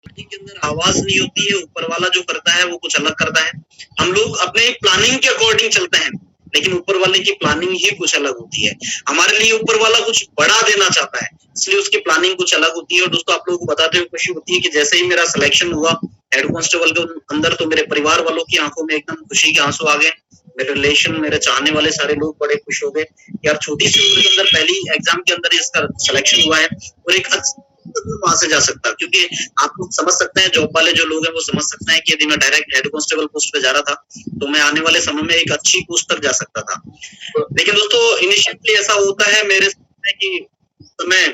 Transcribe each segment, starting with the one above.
के अंदर आवाज नहीं होती है, ऊपर वाला जो करता है वो कुछ अलग करता है। हम लोग अपने प्लानिंग के अकॉर्डिंग चलते हैं, लेकिन ऊपर वाले की प्लानिंग ही कुछ अलग होती है। हमारे लिए ऊपर वाला कुछ बड़ा देना चाहता है, इसलिए उसकी प्लानिंग कुछ अलग होती है। और दोस्तों आप लोगों को बताते हुए खुशी होती है कि जैसे ही मेरा सिलेक्शन हुआ हेड कांस्टेबल के अंदर, तो मेरे परिवार वालों की आंखों में एकदम खुशी के आंसू आ गए। मेरे रिलेशन, मेरे चाहने वाले सारे लोग बड़े खुश हो गए। यार छोटी सी उम्र के अंदर पहली एग्जाम के अंदर इसका सिलेक्शन हुआ है, और एक वहां से जा सकता, क्योंकि आप लोग समझ सकते हैं, जॉब वाले जो लोग हैं वो समझ सकते हैं कि यदि मैं डायरेक्ट हेड कांस्टेबल पोस्ट पे जा रहा था तो मैं आने वाले समय में एक अच्छी पोस्ट तक जा सकता था। लेकिन दोस्तों इनिशियली ऐसा होता है मेरे कि समय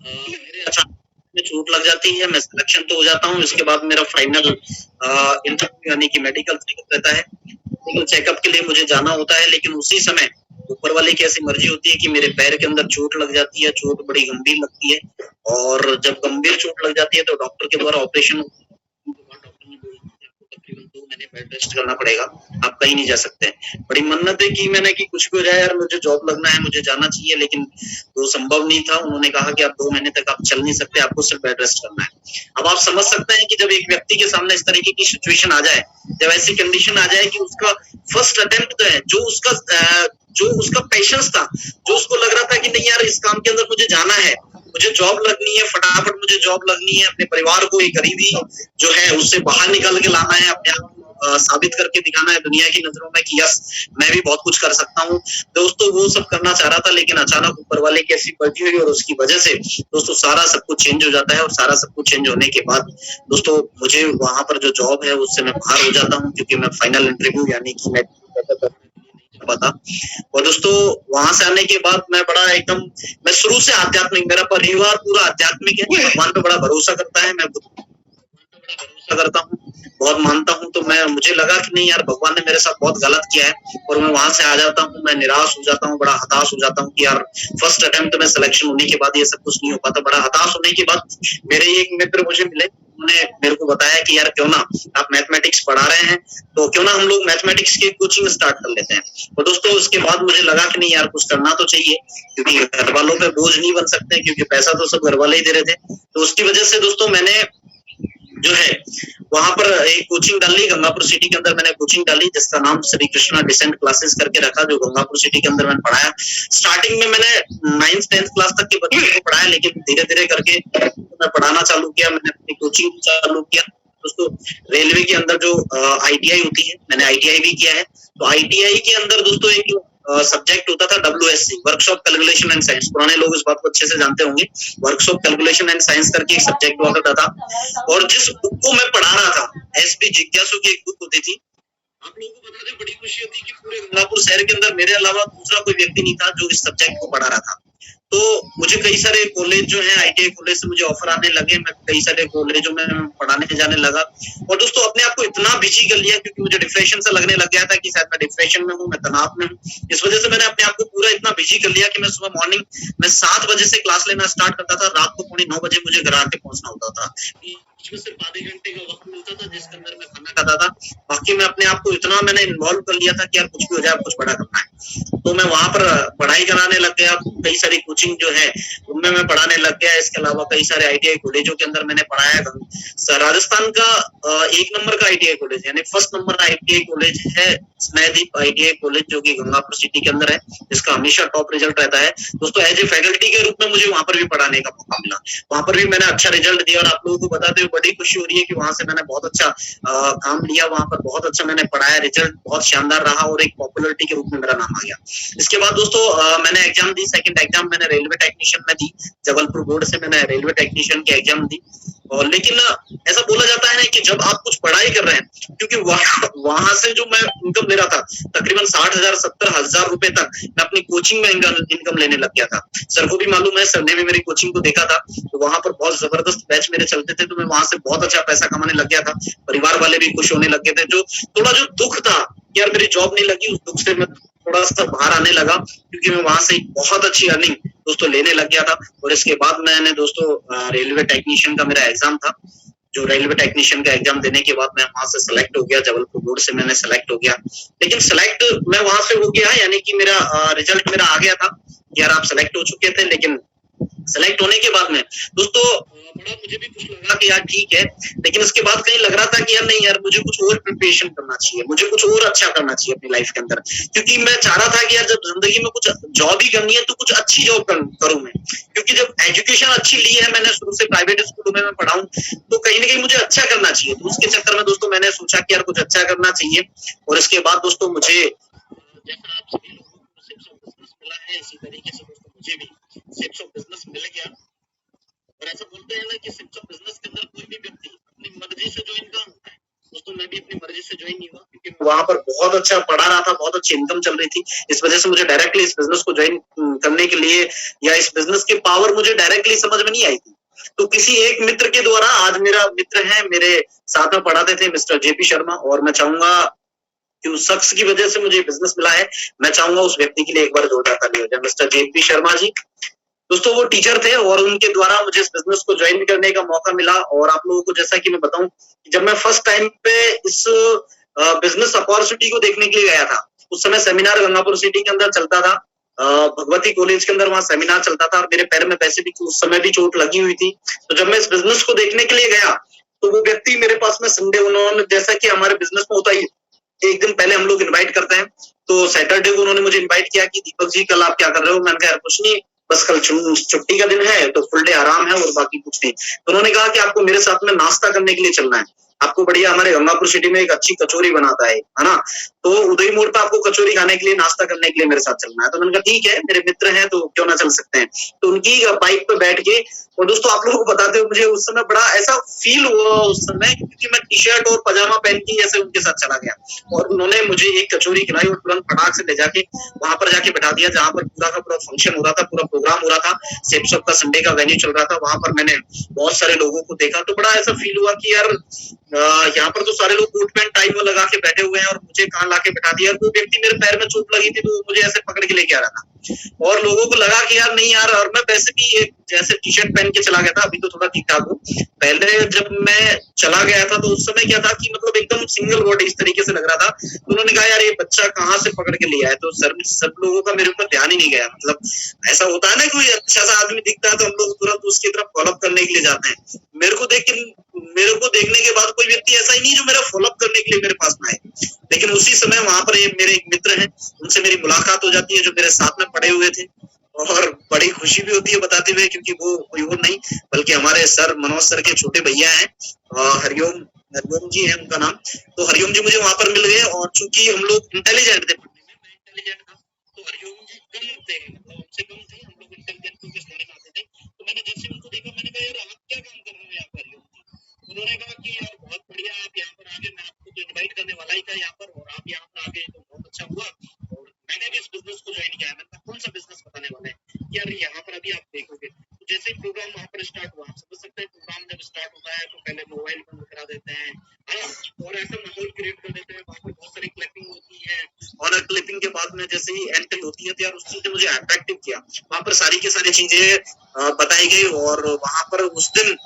मेरे अचानक में चोट लग जाती है, मैं सिलेक्शन तो हो जाता हूँ। इसके बाद मेरा फाइनल इंटरव्यू यानी कि मेडिकल चेकअप रहता है। मेडिकल चेकअप के लिए मुझे जाना होता है, लेकिन उसी समय ऊपर वाले की ऐसी मर्जी होती है कि मेरे पैर के अंदर चोट लग जाती है। चोट बड़ी गंभीर लगती है, और जब गंभीर चोट लग जाती है तो डॉक्टर के द्वारा ऑपरेशन, डॉक्टर ने बोला कि आपको तकरीबन 2 महीने बेड रेस्ट करना पड़ेगा, आप कहीं नहीं जा सकते। बड़ी मन्नतें की मैंने कि कुछ भी हो जाए यार, मुझे जॉब लगना है, मुझे जाना चाहिए, लेकिन वो संभव नहीं था। उन्होंने कहा कि आप 2 महीने तक आप चल नहीं सकते, आपको सिर्फ बेड रेस्ट करना है। अब आप समझ सकते हैं कि जब एक व्यक्ति के सामने इस तरीके की सिचुएशन आ जाए, जब ऐसी कंडीशन आ जाए कि उसका फर्स्ट अटेम्प्ट तो है, जो उसका पेशेंस था, जो उसको लग रहा था कि नहीं यार इस काम के अंदर मुझे जाना है, मुझे जॉब लगनी है, फटाफट मुझे जॉब लगनी है, अपने परिवार को एक गरीबी जो है उससे बाहर निकाल के लाना है, अपने आप साबित करके दिखाना है दुनिया की नजरों में कि यस मैं भी बहुत कुछ कर सकता हूँ। दोस्तों वो सब करना चाह रहा था, लेकिन अचानक ऊपर वाले की ऐसी मर्जी हुई और उसकी वजह से दोस्तों सारा सब कुछ चेंज हो जाता है। और सारा सब कुछ चेंज होने के बाद दोस्तों मुझे वहां पर जो जॉब है उससे मैं बाहर हो जाता हूँ, क्योंकि मैं फाइनल इंटरव्यू यानी कि मैं पता। और दोस्तों वहां से आने के बाद मैं बड़ा एकदम, मैं शुरू से आध्यात्मिक, मेरा परिवार पूरा आध्यात्मिक है, भगवान पे बड़ा भरोसा करता है, मैं भरोसा करता हूँ, बहुत मानता हूँ। तो मैं मुझे लगा कि नहीं यार भगवान ने मेरे साथ बहुत गलत किया है, और मैं वहां से आ जाता हूँ, मैं निराश हो जाता हूँ, बड़ा हताश हो जाता हूँ कि यार फर्स्ट अटेम्प्ट में सिलेक्शन होने के बाद ये सब कुछ नहीं हो पाता। बड़ा हताश होने के बाद मेरे एक मित्र मुझे मिले, उन्होंने मेरे को बताया कि यार क्यों ना आप मैथमेटिक्स पढ़ा रहे हैं, तो क्यों ना हम लोग मैथमेटिक्स की कोचिंग स्टार्ट कर लेते हैं। और दोस्तों उसके बाद मुझे लगा कि नहीं यार कुछ करना तो चाहिए, क्योंकि घर वालों पे बोझ नहीं बन सकते, क्योंकि पैसा तो सब घर वाले ही दे रहे थे। तो उसकी वजह से दोस्तों मैंने जो है वहां पर एक कोचिंग डाली, गंगापुर सिटी के अंदर मैंने कोचिंग डाली जिसका नाम श्री कृष्णा डिसेंट क्लासेस करके रखा, जो गंगापुर सिटी के अंदर मैंने पढ़ाया। स्टार्टिंग में मैंने 9th 10th क्लास तक के बच्चों को पढ़ाया, लेकिन धीरे धीरे करके मैं पढ़ाना चालू किया, मैंने अपनी कोचिंग चालू किया। दोस्तों रेलवे के अंदर जो ITI होती है, मैंने ITI भी किया है। तो ITI के अंदर दोस्तों एक सब्जेक्ट होता था WSC, workshop calculation and science. पुराने लोग इस बात को अच्छे से जानते होंगे, वर्कशॉप कैलकुलेशन एंड साइंस करके एक सब्जेक्ट हुआ करता था। और जिस बुक को मैं पढ़ा रहा था, SP जिज्ञासु की एक बुक होती थी। आप लोगों को बताते बड़ी खुशी होती है कि पूरे गंगापुर शहर के अंदर मेरे अलावा दूसरा कोई व्यक्ति नहीं था जो इस सब्जेक्ट को पढ़ा रहा था। तो मुझे कई सारे कॉलेज जो है ITI कॉलेज से मुझे ऑफर आने लगे, मैं कई सारे कॉलेजों में पढ़ाने जाने लगा। और दोस्तों अपने आप को इतना बिजी कर लिया, क्योंकि मुझे डिप्रेशन से लगने लग गया था कि शायद मैं डिप्रेशन में हूँ, मैं तनाव में हूँ। इस वजह से मैंने अपने आप को पूरा इतना बिजी कर लिया कि मैं सुबह मॉर्निंग में 7 बजे से क्लास लेना स्टार्ट करता था, रात को 9:45 बजे मुझे घर आके पहुंचना होता था। इसमें सिर्फ आधे घंटे का वक्त मिलता था जिसके अंदर मैं खाना खाता था, बाकी मैं अपने आप को इतना मैंने इन्वॉल्व कर लिया था कि यार कुछ भी हो जाए कुछ बड़ा करना है। तो मैं वहां पर पढ़ाई कराने लग गया, कई सारी कोचिंग जो है उनमें मैं पढ़ाने लग गया। इसके अलावा कई सारे ITI कॉलेजों के अंदर मैंने पढ़ाया। राजस्थान का 1 नंबर का ITI कॉलेज यानी फर्स्ट नंबर ITI कॉलेज है स्नेहदीप ITI कॉलेज, जो कि गंगापुर सिटी के अंदर है, जिसका हमेशा टॉप रिजल्ट रहता है। दोस्तों एज ए फैकल्टी के रूप में मुझे वहां पर भी पढ़ाने का मौका मिला, वहां पर भी मैंने अच्छा रिजल्ट दिया। और आप लोगों को बताते हुए बड़ी खुशी हो रही है कि वहां से मैंने बहुत अच्छा काम लिया, वहां पर बहुत अच्छा मैंने पढ़ाया, रिजल्ट बहुत शानदार रहा और एक पॉपुलरिटी के रूप में मेरा नाम आ गया। इसके बाद दोस्तों मैंने एग्जाम दी, सेकंड एग्जाम मैंने रेलवे टेक्नीशियन में दी, जबलपुर बोर्ड से मैंने रेलवे टेक्नीशियन की एग्जाम दी। और लेकिन ऐसा बोला जाता है ना कि जब आप कुछ पढ़ाई कर रहे हैं, क्योंकि वहां से जो मैं इनकम ले रहा था तकरीबन 60,000 70,000 रुपए तक मैं अपनी कोचिंग में इनकम लेने लग गया था। सर को भी मालूम है, सर ने भी मेरी कोचिंग को देखा था, तो वहां पर बहुत जबरदस्त बैच मेरे चलते थे, तो मैं वहां से बहुत अच्छा पैसा कमाने लग गया था। परिवार वाले भी खुश होने लग गए थे। जो थोड़ा जो दुख था यार मेरी जॉब नहीं लगी, उस दुख से मैं थोड़ा सा बाहर आने लगा, क्योंकि मैं वहां से बहुत अच्छी अर्निंग दोस्तों लेने लग गया था। और इसके बाद मैंने दोस्तों रेलवे टेक्नीशियन का मेरा एग्जाम था, जो रेलवे टेक्नीशियन का एग्जाम देने के बाद मैं वहां से सेलेक्ट हो गया, जबलपुर बोर्ड से मैंने सेलेक्ट हो गया। लेकिन सेलेक्ट मैं वहां से हो गया यानी कि मेरा रिजल्ट मेरा आ गया था, यार आप सेलेक्ट हो चुके थे, लेकिन सेलेक्ट होने के बाद में दोस्तों बड़ा मुझे भी कुछ लगा कि यार ठीक है, लेकिन उसके बाद कहीं लग रहा था कि यार नहीं यार, मुझे कुछ और प्रिपरेशन करना चाहिए, मुझे कुछ और अच्छा करना चाहिए अपनी लाइफ के अंदर, क्योंकि मैं चाह रहा था कि यार जब जिंदगी में कुछ जॉब ही करनी है तो कुछ अच्छी जॉब करूं मैं, क्योंकि जब एजुकेशन अच्छी ली है मैंने, शुरू से प्राइवेट स्कूलों में मैं पढ़ा हूं, तो कहीं ना कहीं मुझे अच्छा करना चाहिए। तो उसके चक्कर में दोस्तों मैंने सोचा कि यार कुछ अच्छा करना चाहिए, और इसके बाद दोस्तों मुझे जैसा आप सभी लोगों को सिर्फ बिजनेस मिला है, इसी तरीके से दोस्तों मुझे भी सिर्फ बिजनेस मिल गया। और ऐसा बोलते हैं ना कि सिर्फ बिजनेस के अंदर कोई भी व्यक्ति अपनी मर्जी से ज्वाइन कहाँ होता है, दोस्तों मैं भी अपनी मर्जी से ज्वाइन नहीं हुआ, क्योंकि वहां पर बहुत अच्छा पढ़ा रहा था, बहुत अच्छी इनकम चल रही थी, इस वजह से मुझे डायरेक्टली इस बिजनेस को ज्वाइन करने के लिए, या इस बिजनेस की पावर मुझे डायरेक्टली समझ में नहीं आई थी। तो किसी एक मित्र के द्वारा, आज मेरा मित्र है, मेरे साथ में पढ़ाते थे, मिस्टर जेपी शर्मा, और मैं चाहूंगा कि उस शख्स की वजह से मुझे बिजनेस मिला है, मैं चाहूंगा उस व्यक्ति के लिए एक बार जोरदार ताली हो जाए। मिस्टर जेपी शर्मा जी दोस्तों वो टीचर थे, और उनके द्वारा मुझे इस बिजनेस को ज्वाइन करने का मौका मिला। और आप लोगों को जैसा कि मैं बताऊं, जब मैं फर्स्ट टाइम पे इस बिजनेस अपॉर्चुनिटी को देखने के लिए गया था, उस समय सेमिनार गंगापुर सिटी के अंदर चलता था, भगवती कॉलेज के अंदर वहां सेमिनार चलता था, और मेरे पैर में वैसे भी उस समय भी चोट लगी हुई थी। तो जब मैं इस बिजनेस को देखने के लिए गया, तो वो व्यक्ति मेरे पास में संडे, उन्होंने, जैसा कि हमारे बिजनेस में होता ही, एक दिन पहले हम लोग इनवाइट करते हैं, तो सैटरडे को उन्होंने मुझे इनवाइट किया कि दीपक जी कल आप क्या कर रहे हो। मैंने कहा यार कुछ नहीं, बस कल छुट्टी का दिन है, तो फुल डे आराम है और बाकी कुछ नहीं। तो उन्होंने कहा कि आपको मेरे साथ में नाश्ता करने के लिए चलना है, आपको बढ़िया हमारे गंगापुर सिटी में एक अच्छी कचौरी बनाता है ना, तो उदय मोड़ पे आपको कचौरी खाने के लिए, नाश्ता करने के लिए मेरे साथ चलना है। तो मैंने कहा ठीक है, मेरे मित्र हैं तो क्यों ना चल सकते हैं। तो उनकी बाइक पे बैठ के, और दोस्तों आप लोगों को बताते हो, मुझे उस समय बड़ा ऐसा फील हुआ उस समय, क्योंकि मैं टी शर्ट और पजामा पहन के ऐसे उनके साथ चला गया, और उन्होंने मुझे एक कचौरी खिलाई और तुरंत फटाक से ले जाके वहां पर जाके बैठा दिया, जहां पर पूरा का पूरा फंक्शन हो रहा था, पूरा प्रोग्राम हो रहा था, सेप शॉप का संडे का वेन्यू चल रहा था। वहां पर मैंने बहुत सारे लोगों को देखा, तो बड़ा ऐसा फील हुआ कि यार यहाँ पर तो सारे लोग कोट पैंट टाई में लगा के बैठे हुए हैं, और मुझे कहाँ लाके बैठा दिया। वो व्यक्ति, मेरे पैर में चोट लगी थी, तो मुझे ऐसे पकड़ के लेके आ रहा था, और लोगों को लगा कि यार नहीं यार, और मैं वैसे भी एक जैसे टी शर्ट पहन के चला गया था, अभी तो थोड़ा ठीक ठाक हूँ। पहले जब मैं चला गया था तो उस समय क्या था कि मतलब एकदम सिंगल बॉडी इस तरीके से लग रहा था। तो उन्होंने कहा यार ये बच्चा कहाँ से पकड़ के लिया है, तो सब लोगों का मेरे ऊपर ध्यान ही नहीं गया। मतलब ऐसा होता है ना, कोई अच्छा सा आदमी दिखता है तो हम लोग तुरंत उसकी तरफ फॉलोअप करने के लिए जाते हैं। मेरे को देखने के बाद कोई व्यक्ति ऐसा ही नहीं जो मेरा फॉलोअप करने के लिए मेरे पास में आए। लेकिन उसी समय वहां पर मेरे एक मित्र हैं, उनसे मेरी मुलाकात हो जाती है, जो मेरे साथ में पढ़े हुए थे, और बड़ी खुशी भी होती है बताते हुए, क्योंकि वो कोई और नहीं बल्कि हमारे सर, मनोज सर के छोटे भैया हैं, हरिओम जी है उनका नाम। तो हरिओम जी मुझे वहां पर मिल गए, और चूंकि हम लोग इंटेलिजेंट थे, मैं इंटेलिजेंट था, तो हरिओम जी कम थे, हमसे कम थे, हम लोग इंटेलिजेंट क्योंकि स्टडी करते थे। तो मैंने जैसे उनको देखा, मैंने कहा यार आप क्या काम कर रहे हो यहाँ पर? हरिओम जी उन्होंने कहा कि यार बहुत बढ़िया, आप यहाँ पर आगे, मैं आपको तो इन्वाइट करने वाला ही था यहाँ पर, और आप यहाँ पर आगे तो बहुत अच्छा हुआ। और मैंने भी इस बिजनेस को ज्वाइन किया है। मैंने कहा कौन सा बिजनेस बताने वाले हैं? यार यहाँ पर अभी आप देखोगे, तो जैसे ही प्रोग्राम वहां पर स्टार्ट हुआ, आप समझ सकते हैं प्रोग्राम जब स्टार्ट होता है तो पहले मोबाइल बंद करा देते हैं, और ऐसा माहौल क्रिएट कर देते हैं, वहां पर बहुत सारी क्लैपिंग होती है, और क्लिपिंग के बाद में जैसे ही एंट्री होती है, तो यार उस चीज ने मुझे अट्रैक्टिव किया। वहां पर सारी की सारी चीजें बताई गई, और वहां पर उस दिन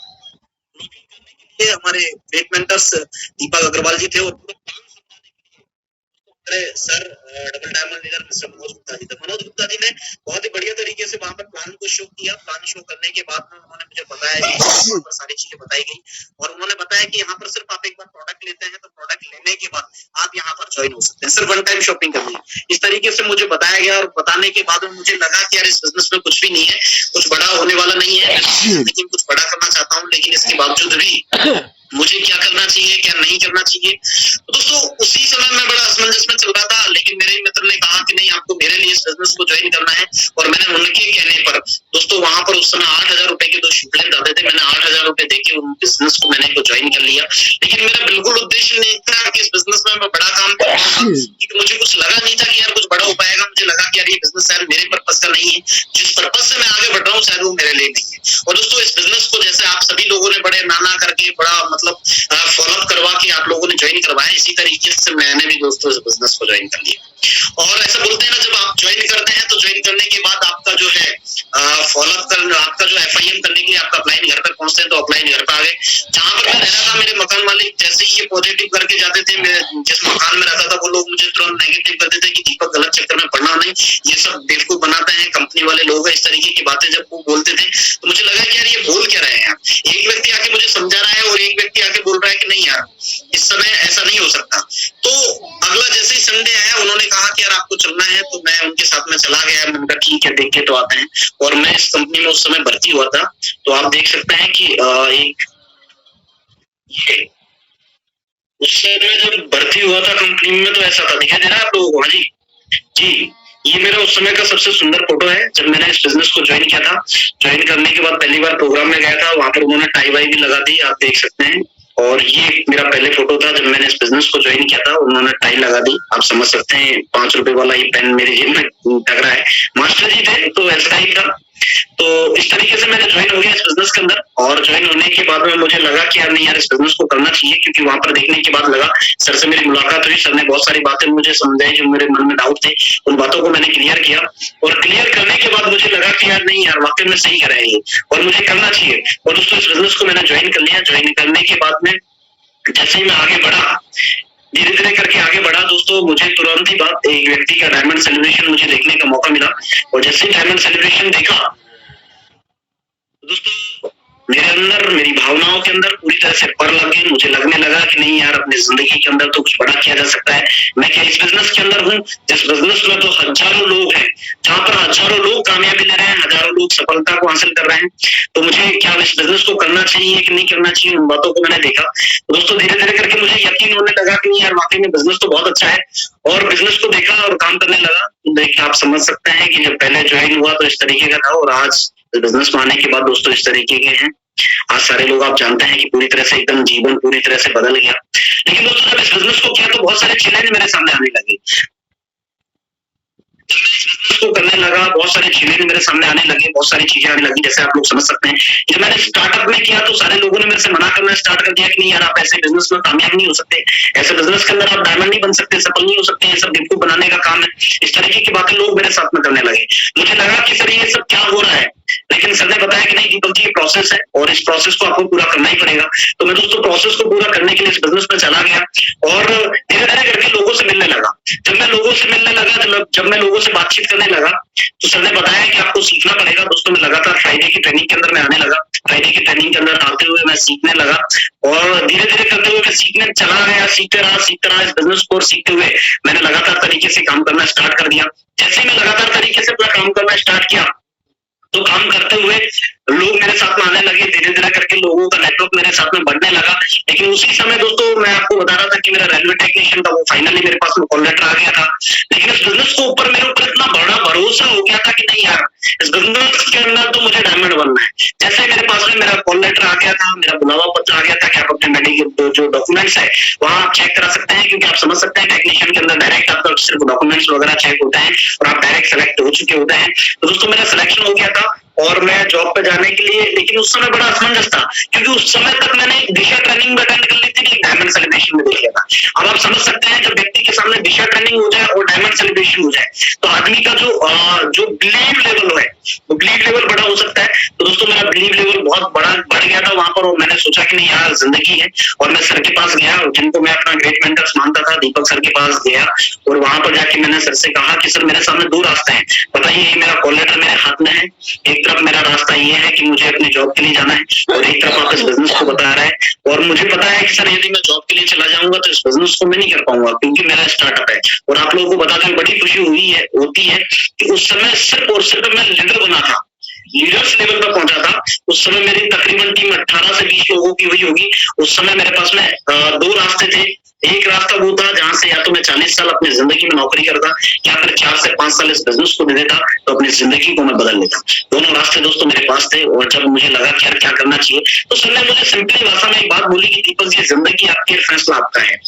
ये हमारे ग्रेट मेंटर्स दीपक अग्रवाल जी थे, और पूरा प्लान समझाने के लिए हमारे sir double diamond leader mister Manoj Gupta ji थे। मनोज गुप्ता जी ने बहुत ही बढ़िया तरीके से वहां पर प्लान को शो किया। प्लान शो करने के बाद में उन्होंने मुझे बताया कि सारी चीजें बताई गई, और उन्होंने बताया कि यहाँ पर सिर्फ आप एक बार प्रोडक्ट लेते हैं, तो प्रोडक्ट लेने के बाद आप यहाँ पर ज्वाइन हो सकते हैं, सिर्फ वन टाइम शॉपिंग करनी है। इस तरीके से मुझे बताया गया, और बताने के बाद मुझे लगा कि यार इस बिजनेस में कुछ भी नहीं है, कुछ बड़ा होने वाला नहीं है, लेकिन कुछ बड़ा करना चाहता हूँ। लेकिन इसके बावजूद भी मुझे क्या करना चाहिए, क्या नहीं करना चाहिए। तो दोस्तों उसी समय मैं बड़ा असमंजस में चल रहा था, लेकिन मेरे मित्र ने कहा कि नहीं, आपको मेरे लिए इस बिजनेस को ज्वाइन करना है। और मैंने उनके कहने पर दोस्तों वहां पर उस समय 8,000 रुपए के 2 शिपलें आते थे, मैंने 8,000 रुपए देके उन बिजनेस को मैंने ज्वाइन कर लिया। लेकिन मेरा बिल्कुल उद्देश्य नहीं था कि इस बिजनेस में मैं बड़ा काम करूंगा, क्योंकि मुझे कुछ लगा नहीं था कि यार कुछ बड़ा हो पाएगा। मुझे लगा कि यार ये बिजनेस शायद मेरे पर्पज का नहीं है, जिस पर्पज से मैं आगे बढ़ रहा हूँ शायद वो मेरे लिए नहीं है। और दोस्तों इस बिजनेस को जैसे आप सभी लोगों ने बड़े नाना करके, बड़ा मतलब फॉलोअप करवा के आप लोगों ने ज्वाइन करवाया, इसी तरीके से मैंने भी दोस्तों इस बिजनेस को ज्वाइन कर लिया। और ऐसा बोलते हैं ना, जब आप ज्वाइन करते हैं तो ज्वाइन करने के बाद आपका जो है फॉलोअप कर, आपका जो FIM करने के लिए आपका अपलाइन घर तक पहुंचते हैं तो अपलाइन घर पर आ गए। जहाँ पर मैं रहता था, मेरे मकान मालिक जैसे ही ये पॉजिटिव करके जाते थे, मैं जिस मकान में रहता था वो लोग मुझे तुरंत नेगेटिव करते थे कि दीपक गलत चक्कर में पड़ना नहीं, ये सब बेवकूफ बनाते हैं, कंपनी वाले लोग हैं, इस तरीके की बातें जब वो बोलते थे तो मुझे लगा कि यार ये बोल क्या रहे हैं यार। एक व्यक्ति आके मुझे समझा रहा है और एक व्यक्ति आके बोल रहा है कि नहीं यार इस समय ऐसा नहीं हो सकता। तो अगला जैसे ही संडे आया, उन्होंने कहा कि यार आपको चलना है, तो मैं उनके साथ में चला गया। मैंने कहा ठीक है, देख के तो आते हैं। और मैं इस कंपनी में उस समय भर्ती हुआ था, तो आप देख सकते हैं कि एक ये उस समय जब भर्ती हुआ था कंपनी में तो ऐसा था, दिखाई दे रहा है आप लोगों को? हाँ जी जी, ये मेरा उस समय का सबसे सुंदर फोटो है जब मैंने इस बिजनेस को ज्वाइन किया था। ज्वाइन करने के बाद पहली बार प्रोग्राम में गया था, वहां पर उन्होंने टाई वाई भी लगा दी, आप देख सकते हैं। और ये मेरा पहले फोटो था जब मैंने इस बिजनेस को ज्वाइन किया था, उन्होंने टाई लगा दी, आप समझ सकते हैं। 5 रुपए वाला ये पेन मेरे जेब में टक रहा है, मास्टर जी थे तो ऐसा ही था। तो इस तरीके से मैंने ज्वाइन हो गया इस बिजनेस के अंदर। और ज्वाइन होने के बाद में मुझे लगा कि यार नहीं यार इस बिजनेस को करना चाहिए, क्योंकि वहां पर देखने के बाद लगा, सर से मेरी मुलाकात हुई, सर ने बहुत सारी बातें मुझे समझाई जो मेरे मन में डाउट थे, उन बातों को मैंने क्लियर किया। और क्लियर करने के बाद मुझे लगा कि यार नहीं यार वाकई में सही कर रहे हैं ये और मुझे करना चाहिए। और दोस्तों इस बिजनेस को मैंने ज्वाइन कर लिया। ज्वाइन करने के बाद में जैसे ही मैं आगे बढ़ा, धीरे धीरे करके आगे बढ़ा दोस्तों, मुझे तुरंत ही बात एक व्यक्ति का डायमंड सेलिब्रेशन मुझे देखने का मौका मिला। और जैसे ही डायमंड सेलिब्रेशन देखा दोस्तों, मेरे अंदर, मेरी भावनाओं के अंदर पूरी तरह से पर लग गई। मुझे लगने लगा कि नहीं यार अपनी जिंदगी के अंदर तो कुछ बड़ा किया जा सकता है। मैं क्या इस बिजनेस के अंदर हूँ जिस बिजनेस में तो हजारों लोग हैं, जहाँ पर हजारों लोग कामयाबी ले रहे हैं, हजारों लोग सफलता को हासिल कर रहे हैं, तो मुझे क्या इस बिजनेस को करना चाहिए कि नहीं करना चाहिए, उन बातों को मैंने देखा। तो दोस्तों धीरे धीरे करके मुझे यकीन होने लगा कि नहीं यार वाकई में बिजनेस तो बहुत अच्छा है। और बिजनेस को देखा और काम करने लगा। देखिए आप समझ सकते हैं कि जब पहले ज्वाइन हुआ तो इस तरीके का था, और आज बिजनेस में आने के बाद दोस्तों इस तरीके के हैं। आज सारे लोग आप जानते हैं कि पूरी तरह से एकदम जीवन पूरी तरह से बदल गया। लेकिन दोस्तों जब इस बिजनेस को किया तो बहुत सारे चैलेंज मेरे सामने आने लगे। जब मैं इस बिजनेस को करने लगा बहुत सारे चैलेंज मेरे सामने आने लगे, बहुत सारी चीजें आने लगी, जैसे आप लोग समझ सकते हैं। जब मैंने स्टार्टअप में किया तो सारे लोगों ने मेरे से मना करना स्टार्ट कर दिया कि नहीं यार आप ऐसे बिजनेस में कामयाब नहीं हो सकते, ऐसे बिजनेस के अंदर आप डायमंड नहीं बन सकते, सफल नहीं हो सकते, ये सब बेवकूफ बनाने का काम है। इस तरीके की बातें लोग मेरे साथ में करने लगे। मुझे लगा कि सर ये सब क्या हो रहा है, लेकिन सर ने बताया कि नहीं दीपक जी ये प्रोसेस है और इस प्रोसेस को आपको पूरा करना ही पड़ेगा। तो मैं दोस्तों प्रोसेस को पूरा करने के लिए इस बिजनेस में चला गया और धीरे धीरे करके लोगों से मिलने लगा। जब मैं लोगों से मिलने लगा, जब मैं लोगों से बातचीत करने लगा तो सर ने बताया कि आपको सीखना पड़ेगा। दोस्तों मैं लगातार फ्राइडे की ट्रेनिंग के अंदर मैं आने लगा। फ्राइडे की ट्रेनिंग के अंदर आते हुए मैं सीखने लगा और धीरे धीरे करते हुए मैं सीखने चला गया, सीखते रहा इस बिजनेस को। सीखते हुए मैंने लगातार तरीके से काम करना स्टार्ट कर दिया। जैसे ही मैं लगातार तरीके से अपना काम करना स्टार्ट किया तो काम करते हुए लोग मेरे साथ में आने लगे, धीरे धीरे करके लोगों का नेटवर्क मेरे साथ में बढ़ने लगा। लेकिन उसी समय दोस्तों मैं आपको बता रहा था कि मेरा रेलवे टेक्नीशियन था, वो फाइनली मेरे पास में कॉल लेटर आ गया था। लेकिन इस बिजनेस को ऊपर मेरे ऊपर इतना बड़ा भरोसा हो गया था कि नहीं यार इस बिजनेस के अंदर तो मुझे डायमंड बनना है। जैसे मेरे पास में मेरा कॉल लेटर आ गया था, मेरा बुलावा पत्र आ गया था कि आप अपने मेडिकल जो डॉक्यूमेंट्स है वहाँ आप चेक करा सकते हैं, क्योंकि आप समझ सकते हैं टेक्नीशियन के अंदर डायरेक्ट आपका सिर्फ डॉक्यूमेंट्स वगैरह चेक होता है और आप डायरेक्ट सेलेक्ट हो चुके होते हैं। तो दोस्तों मेरा सिलेक्शन हो गया था और मैं जॉब पे जाने के लिए, लेकिन उस समय बड़ा असमंजस था क्योंकि उस समय तक मैंने एक दिशा ट्रेनिंग में अटेंड कर ली थी, एक डायमंड सेलिब्रेशन में देख लिया था। अब आप समझ सकते हैं जब व्यक्ति के सामने दिशा ट्रेनिंग हो जाए और डायमंड सेलिब्रेशन हो जाए तो आदमी का जो बिलीव लेवल है वो बिलीव लेवल बड़ा हो सकता है। तो दोस्तों मेरा बिलीव लेवल बहुत बड़ा बढ़ गया था वहां पर और मैंने सोचा कि नहीं यार जिंदगी है। और मैं सर के पास गया, जिनको मैं अपना ग्रेट मेंटर्स मानता था, दीपक सर के पास गया और वहां पर जाके मैंने सर से कहा कि सर मेरे सामने 2 रास्ते हैं, बताइए मेरा कॉल लेटर मेरे हाथ में है, एक तरफ मेरा रास्ता ये है कि मुझे अपनी जॉब के लिए जाना है और एक तरफ आप इस बिजनेस को बता रहे हैं और मुझे पता है कि सर यदि मैं जॉब के लिए चला जाऊंगा तो इस बिजनेस को मैं नहीं कर पाऊंगा क्योंकि मेरा स्टार्टअप है। और आप लोगों को बताते हुए बड़ी खुशी होती है कि उस समय सिर्फ और सिर्फ मैं लीडर बना था, लीडर्स लेवल पर पहुंचा था। उस समय मेरी तकरीबन टीम 18 से 20 लोगों की हुई होगी। उस समय मेरे पास में 2 रास्ते थे। एक रास्ता वो था जहां से या तो मैं 40 साल अपनी जिंदगी में नौकरी करता या फिर 4 से 5 साल इस बिजनेस को दे देता तो अपनी जिंदगी को मैं बदल लेता। दोनों रास्ते दोस्तों मेरे पास थे और जब मुझे लगा कि यार क्या करना चाहिए तो सर ने मुझे सिंपली भाषा में एक बात बोली कि दीपक जी जिंदगी आपकी, फैसला आपका है।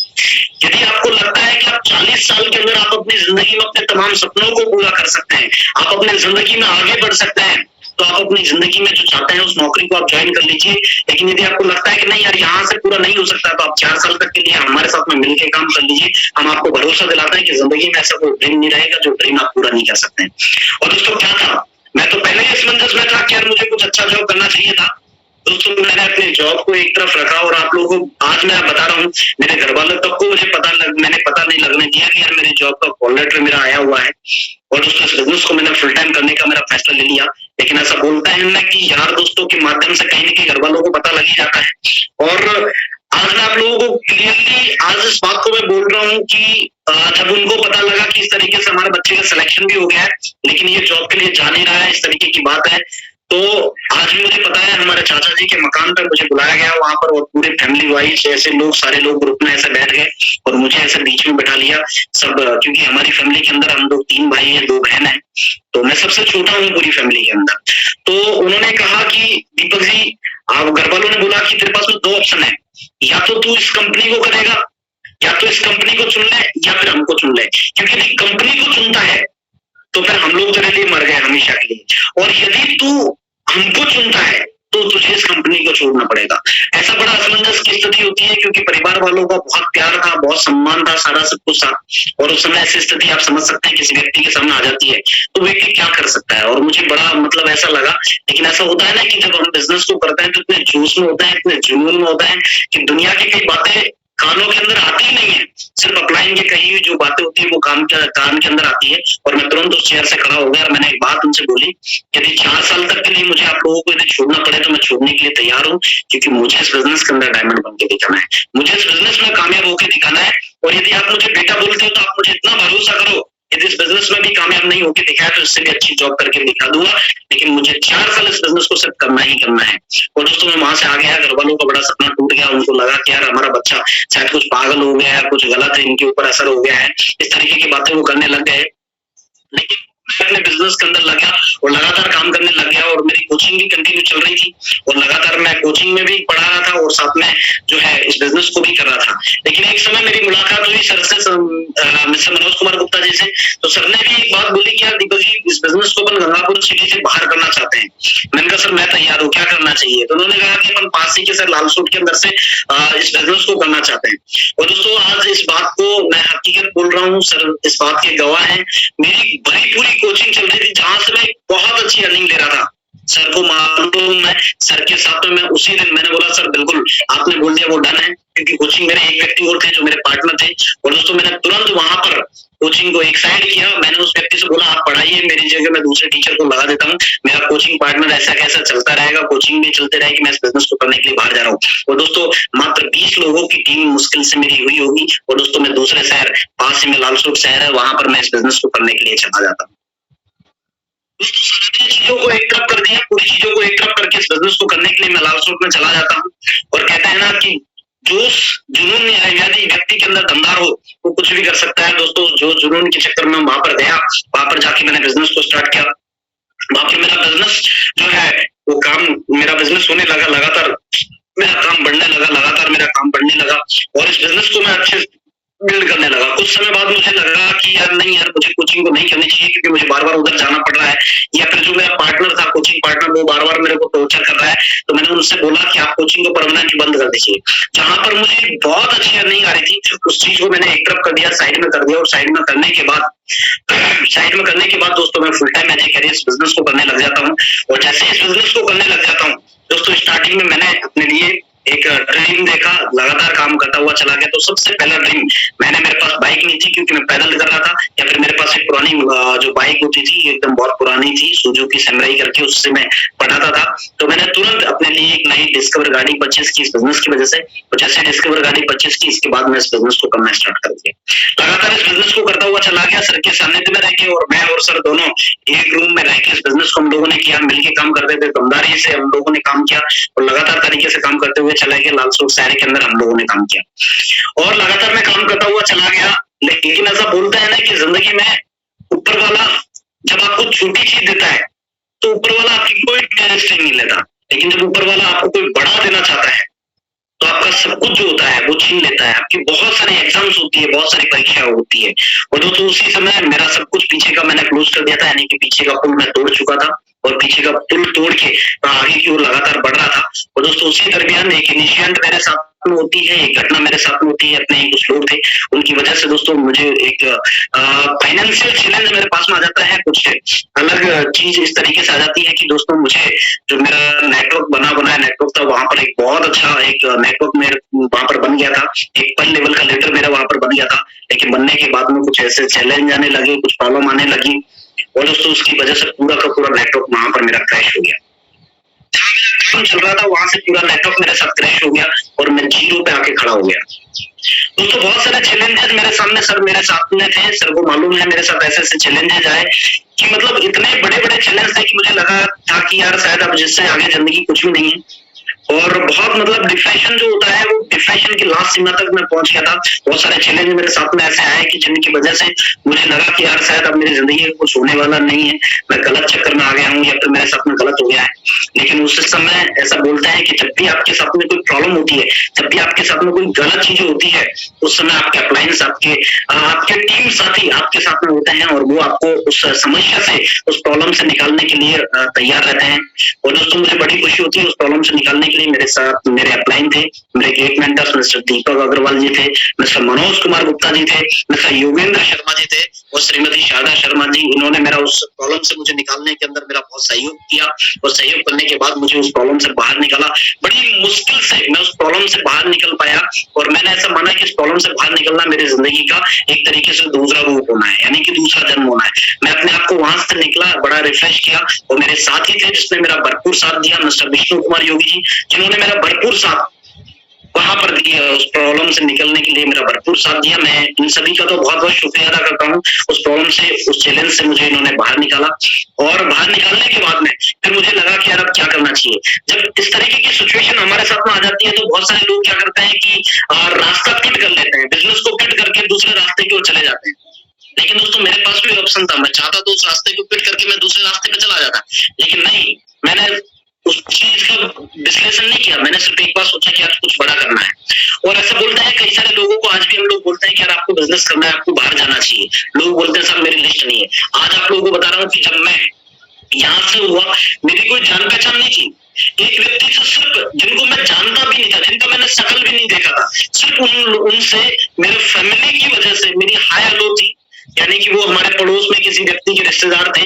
यदि आपको लगता है कि आप 40 साल के अंदर आप अपनी जिंदगी में अपने तमाम सपनों को पूरा कर सकते हैं, आप अपनी जिंदगी में आगे बढ़ सकते हैं, तो आप अपनी जिंदगी में जो चाहते हैं उस नौकरी को आप ज्वाइन कर लीजिए। लेकिन यदि आपको लगता है कि नहीं यार यहाँ से पूरा नहीं हो सकता तो आप 4 साल तक के लिए हमारे साथ में मिलकर काम कर लीजिए। हम आपको भरोसा दिलाते हैं कि जिंदगी में ऐसा कोई ड्रीम नहीं रहेगा जो ड्रीम आप पूरा नहीं कर सकते। और दोस्तों क्या था, मैं तो पहले ही असमंजस में था कि यार मुझे कुछ अच्छा जॉब करना चाहिए था। दोस्तों मैंने अपने जॉब को एक तरफ रखा और आप लोगों को आज मैं बता रहा हूँ, मेरे घर वालों तक को मैंने पता नहीं लगने दिया कि यार मेरी जॉब का कॉल लेटर मेरा आया हुआ है और दोस्तों इस बिजनेस को मैंने फुल टाइम करने का मेरा फैसला ले लिया। लेकिन ऐसा बोलता है ना कि यार दोस्तों के माध्यम से कहीं ना कहीं घर वालों को पता लग ही जाता है। और आज मैं आप लोगों को क्लियरली आज इस बात को मैं बोल रहा हूँ कि जब उनको पता लगा कि इस तरीके से हमारे बच्चे का सिलेक्शन भी हो गया है लेकिन ये जॉब के लिए जा नहीं रहा है, इस तरीके की बात है, तो आज भी मुझे पता है हमारे चाचा जी के मकान पर मुझे बुलाया गया वहां पर और पूरे फैमिली वाइज ऐसे लोग सारे लोग ग्रुप में ऐसे बैठ गए और मुझे ऐसे बीच में बैठा लिया सब, क्योंकि हमारी फैमिली के अंदर हम लोग 3 भाई है 2 बहन है, तो मैं सबसे छोटा हूँ पूरी फैमिली के अंदर। तो उन्होंने कहा कि दीपक जी, आप घर वालों ने बोला कि तेरे पास में 2 ऑप्शन है, या तो तू इस कंपनी को करेगा या तो इस कंपनी को चुन ले या फिर हमको चुन ले, क्योंकि यदि कंपनी को चुनता है तो फिर हम लोग तेरे लिए मर गए हमेशा के लिए, और यदि तू हमको चुनता है तो तुझे इस कंपनी को छोड़ना पड़ेगा। ऐसा बड़ा असमंजस की स्थिति होती है क्योंकि परिवार वालों का बहुत प्यार था, बहुत सम्मान था, सारा सब कुछ था, और उस समय ऐसी स्थिति आप समझ सकते हैं किसी व्यक्ति के सामने आ जाती है तो व्यक्ति क्या कर सकता है। और मुझे बड़ा मतलब ऐसा लगा, लेकिन ऐसा होता है ना कि जब हम बिजनेस को करते हैं तो इतने जोश में होता है, इतने जुनून में होता है कि दुनिया की कई बातें कानों के अंदर आती ही नहीं है, सिर्फ अपलाइन के कही हुई जो बातें होती है वो कान के अंदर आती है। और मैं तुरंत उस चेयर से खड़ा हो गया और मैंने एक बात उनसे बोली, यदि 4 साल तक के लिए मुझे आप लोगों को यदि छोड़ना पड़े तो मैं छोड़ने के लिए तैयार हूँ, क्योंकि मुझे इस बिजनेस के अंदर डायमंड बन के दिखाना है, मुझे इस बिजनेस में कामयाब होकर दिखाना है। और यदि आप मुझे बेटा बोलते हो तो आप मुझे इतना भरोसा करो, यदि इस बिजनेस में भी कामयाब नहीं होकर दिखाया तो इससे भी अच्छी जॉब करके दिखा दूंगा, लेकिन मुझे 4 साल इस बिजनेस को सिर्फ करना ही करना है। और दोस्तों मैं वहां से आ गया, घर वालों का बड़ा सपना टूट गया, उनको लगा कि यार हमारा बच्चा शायद कुछ पागल हो गया है, कुछ गलत है, इनके ऊपर असर हो गया है, इस तरीके की बातें वो करने लग गए। लेकिन मैं अपने बिजनेस के अंदर लगा और लगातार काम करने लग गया और मेरी कोचिंग भी कंटिन्यू चल रही थी और लगातार मैं कोचिंग में भी पढ़ा रहा था और साथ में जो है इस बिजनेस को भी कर रहा था। लेकिन एक समय मेरी मुलाकात हुई सर से, मिस्टर मनोज कुमार गुप्ता जी से, तो सर ने भी एक बात बोली कि यार दीपक जी, इस बिजनेस को अपन गंगापुर सिटी से बाहर करना चाहते हैं। मैंने कहा सर मैं तैयार हूँ, क्या करना चाहिए? तो उन्होंने कहा कि अपन पास ही के सर लालसूट के अंदर से इस बिजनेस को करना चाहते हैं। और दोस्तों आज इस बात को मैं हकीकत बोल रहा हूँ, सर इस बात के गवाह है, मेरी भरी पूरी कोचिंग चल रही थी जहां से मैं बहुत अच्छी अर्निंग ले रहा था, सर को मालूम है, सर के साथ में मैं उसी दिन मैंने बोला सर बिल्कुल आपने बोल दिया वो डन है, क्योंकि कोचिंग मेरे एक व्यक्ति और थे जो मेरे पार्टनर थे। और दोस्तों मैंने तुरंत वहां पर कोचिंग को एक साइड किया, मैंने उस व्यक्ति से बोला आप पढ़ाइए, मेरी जगह मैं दूसरे टीचर को लगा देता हूँ, मेरा कोचिंग पार्टनर ऐसा कैसा चलता रहेगा, कोचिंग भी चलते रहेगी, मैं इस बिजनेस को करने के लिए बाहर जा रहा हूँ। और दोस्तों मात्र 20 लोगों की टीम मुश्किल से मेरी हुई होगी, और दोस्तों मैं दूसरे शहर पास ही में लालसूट शहर है, वहां पर मैं इस बिजनेस को करने के लिए चला जाता हूँ। चीजों को एक तरफ कर दिया, पूरी चीजों को एक तरफ करके इस बिजनेस को करने के लिए मैं लालसूट में चला जाता हूँ। और कहते हैं ना कि जोश जुनून यदि व्यक्ति के अंदर दमदार हो वो कुछ भी कर सकता है। दोस्तों जो जुनून के चक्कर में वहां पर गया, वहां पर जाके मैंने बिजनेस को स्टार्ट किया, वहां पर मेरा बिजनेस जो है वो काम मेरा बिजनेस होने लगा, लगातार मेरा काम बढ़ने लगा, लगातार मेरा काम बढ़ने लगा और इस बिजनेस को मैं अच्छे बिल्ड करने लगा। कुछ समय बाद मुझे लगा कि यार नहीं यार मुझे कोचिंग को नहीं करनी चाहिए, क्योंकि मुझे बार बार उधर जाना पड़ रहा है, या फिर जो मेरा पार्टनर था कोचिंग पार्टनर वो बार बार मेरे को टॉर्चर कर रहा है। तो मैंने उनसे बोला कि आप कोचिंग को परमानेंटली बंद कर दीजिए। जहां पर मुझे बहुत अच्छी अर्निंग आ रही थी उस चीज को मैंने एक तरफ कर दिया, साइड में कर दिया, और साइड में करने के बाद दोस्तों मैं full time as a career इस बिजनेस को करने लग जाता हूँ। और जैसे इस बिजनेस को करने लग जाता हूँ दोस्तों, स्टार्टिंग में मैंने अपने लिए एक ड्रीम देखा, लगातार काम करता हुआ चला गया। तो सबसे पहला ड्रीम मेरे पास बाइक नहीं थी, क्योंकि मैं पैदल कर रहा था, या फिर मेरे पास एक पुरानी जो बाइक होती थी एकदम बहुत पुरानी थी, सुजुकी सैमुराई करके, उससे मैं पढ़ाता था। तो मैंने तुरंत अपने लिए एक नई डिस्कवर गाड़ी परचेज की इस बिजनेस की वजह से। तो जैसे डिस्कवर गाड़ी परचेज की, इसके बाद मैं इस बिजनेस को करना स्टार्ट कर दिया। लगातार इस बिजनेस को करता हुआ चला गया, सर के सानिध्य में रह के, और मैं और सर दोनों एक रूम में रह के इस बिजनेस को हम लोगों ने किया, मिलकर काम करते थे, दमदारी से हम लोगों ने काम किया और लगातार तरीके से काम करते हुए चले गए। लालसूट शहर के अंदर हम लोगों ने काम किया और लगातार मैं काम करता हुआ चला गया। लेकिन ऐसा बोलता है ना कि जिंदगी में ऊपर वाला जब आपको छोटी चीज देता है तो ऊपर वाला आपकी कोई टेस्ट नहीं लेता, लेकिन जब ऊपर वाला आपको कोई बड़ा देना चाहता है तो आपका सब कुछ जो होता है वो छीन लेता है। आपकी बहुत सारी एग्जाम्स होती है, बहुत सारी परीक्षाएं होती है, और दोस्तों उसी समय मेरा सब कुछ पीछे का मैंने क्लोज कर दिया था, यानी कि पीछे का पुल मैं तोड़ चुका था और पीछे का पुल तोड़ के आगे की ओर लगातार बढ़ रहा था। और दोस्तों उसी दरमियान एक इनिशिएंट मेरे साथ में होती है, एक घटना मेरे साथ में होती है, अपने कुछ लोग थे, उनकी वजह से दोस्तों मुझे एक फाइनेंशियल चैलेंज मेरे पास में आ जाता है, कुछ अलग चीज इस तरीके से आ जाती है कि दोस्तों मुझे जो मेरा नेटवर्क बना बनाया नेटवर्क था, वहां पर एक बहुत अच्छा एक नेटवर्क मेरे वहां पर बन गया था, एक पर लेवल का लीडर मेरा वहां पर बन गया था, लेकिन बनने के बाद में कुछ ऐसे चैलेंज आने लगे, कुछ प्रॉब्लम आने लगी, और दोस्तों उसकी वजह से पूरा का पूरा नेटवर्क वहां पर मेरा क्रैश हो गया। काम चल रहा था, वहां से पूरा नेटवर्क मेरे साथ क्रैश हो गया और मैं जीरो पे आके खड़ा हो गया। दोस्तों बहुत सारे चैलेंजेस मेरे सामने सर मेरे साथ में थे, सर को मालूम है मेरे साथ ऐसे ऐसे चैलेंजेस आए कि मतलब इतने बड़े बड़े चैलेंज थे कि मुझे लगा था कि यार शायद अब जिससे आगे जिंदगी कुछ भी नहीं है, और बहुत मतलब डिप्रेशन जो होता है, वो डिप्रेशन की लास्ट सीमा तक मैं पहुंच गया था। बहुत सारे चैलेंज मेरे साथ में ऐसे आए कि जिनकी वजह से मुझे लगा कि यार शायद अब मेरी जिंदगी में कुछ होने वाला नहीं है, मैं गलत चक्कर में आ गया हूँ या फिर मेरे साथ में गलत हो गया है। लेकिन उस समय ऐसा बोलते हैं कि जब भी आपके साथ में कोई प्रॉब्लम होती है, जब भी आपके साथ में कोई गलत चीजें होती है, उस समय आपके अप्लायंस, आपके टीम साथी आपके साथ में होते हैं और वो आपको उस समस्या से, उस प्रॉब्लम से निकालने के लिए तैयार रहते हैं। और दोस्तों मुझे बड़ी खुशी होती है उस प्रॉब्लम से निकालने के लिए मेरे साथ मेरे अपलाइन थे, मेरे गेट मेंटर्स मिस्टर दीपक अग्रवाल जी थे, मिस्टर मनोज कुमार गुप्ता जी थे, मिस्टर योगेंद्र शर्मा जी थे और श्रीमती शारदा शर्मा जी। इन्होंने मेरा उस प्रॉब्लम से मुझे निकालने के अंदर मेरा बहुत सहयोग किया और सहयोग करने के बाद मुझे उस प्रॉब्लम से बाहर निकाला। बड़ी मुश्किल से मैं उस प्रॉब्लम से बाहर निकल पाया और मैंने ऐसा माना कि इस प्रॉब्लम से बाहर निकलना मेरी जिंदगी का एक तरीके से दूसरा रूप होना है, यानी कि दूसरा जन्म होना है। मैं अपने आप को वहां से निकला, बड़ा रिफ्रेश किया और मेरे साथी थे जिसने मेरा भरपूर साथ दिया, मिस्टर विष्णु कुमार योगी जी, जिन्होंने मेरा भरपूर साथ वहां पर दिया, उस प्रॉब्लम से निकलने के लिए मेरा भरपूर साथ दिया। मैं इन सभी का तो बहुत बहुत शुक्रिया अदा करता हूँ। उस प्रॉब्लम से, उस चैलेंज से मुझे इन्होंने बाहर निकाला और बाहर निकालने के बाद में फिर मुझे लगा कि यार अब क्या करना चाहिए। जब इस तरीके की सिचुएशन हमारे साथ में आ जाती है तो बहुत सारे लोग क्या करते हैं कि रास्ता क्विट कर लेते हैं, बिजनेस को क्विट करके दूसरे रास्ते की ओर चले जाते हैं। लेकिन दोस्तों मेरे पास भी ऑप्शन था, मैं चाहता तो उस रास्ते को क्विट करके मैं दूसरे रास्ते पे चला जाता, लेकिन नहीं, मैंने उस चीज का विश्लेषण नहीं किया। मैंने सिर्फ एक बार सोचा कि आज कुछ बड़ा करना है। और ऐसा बोलते हैं कई सारे लोगों को, आज भी हम लोग बोलते हैं कि यार आपको बिजनेस करना है, आपको बाहर जाना चाहिए। लोग बोलते हैं सर मेरी लिस्ट नहीं है। आज आप लोगों को बता रहा हूँ कि जब मैं यहाँ से हुआ, मेरी कोई जान पहचान नहीं थी। एक व्यक्ति से सिर्फ जिनको मैं जानता भी नहीं था, जिनका मैंने शकल भी नहीं देखा था, सिर्फ उनसे मेरे फैमिली की वजह से मेरी हाय हेलो थी, यानी कि वो हमारे पड़ोस में किसी व्यक्ति के रिश्तेदार थे,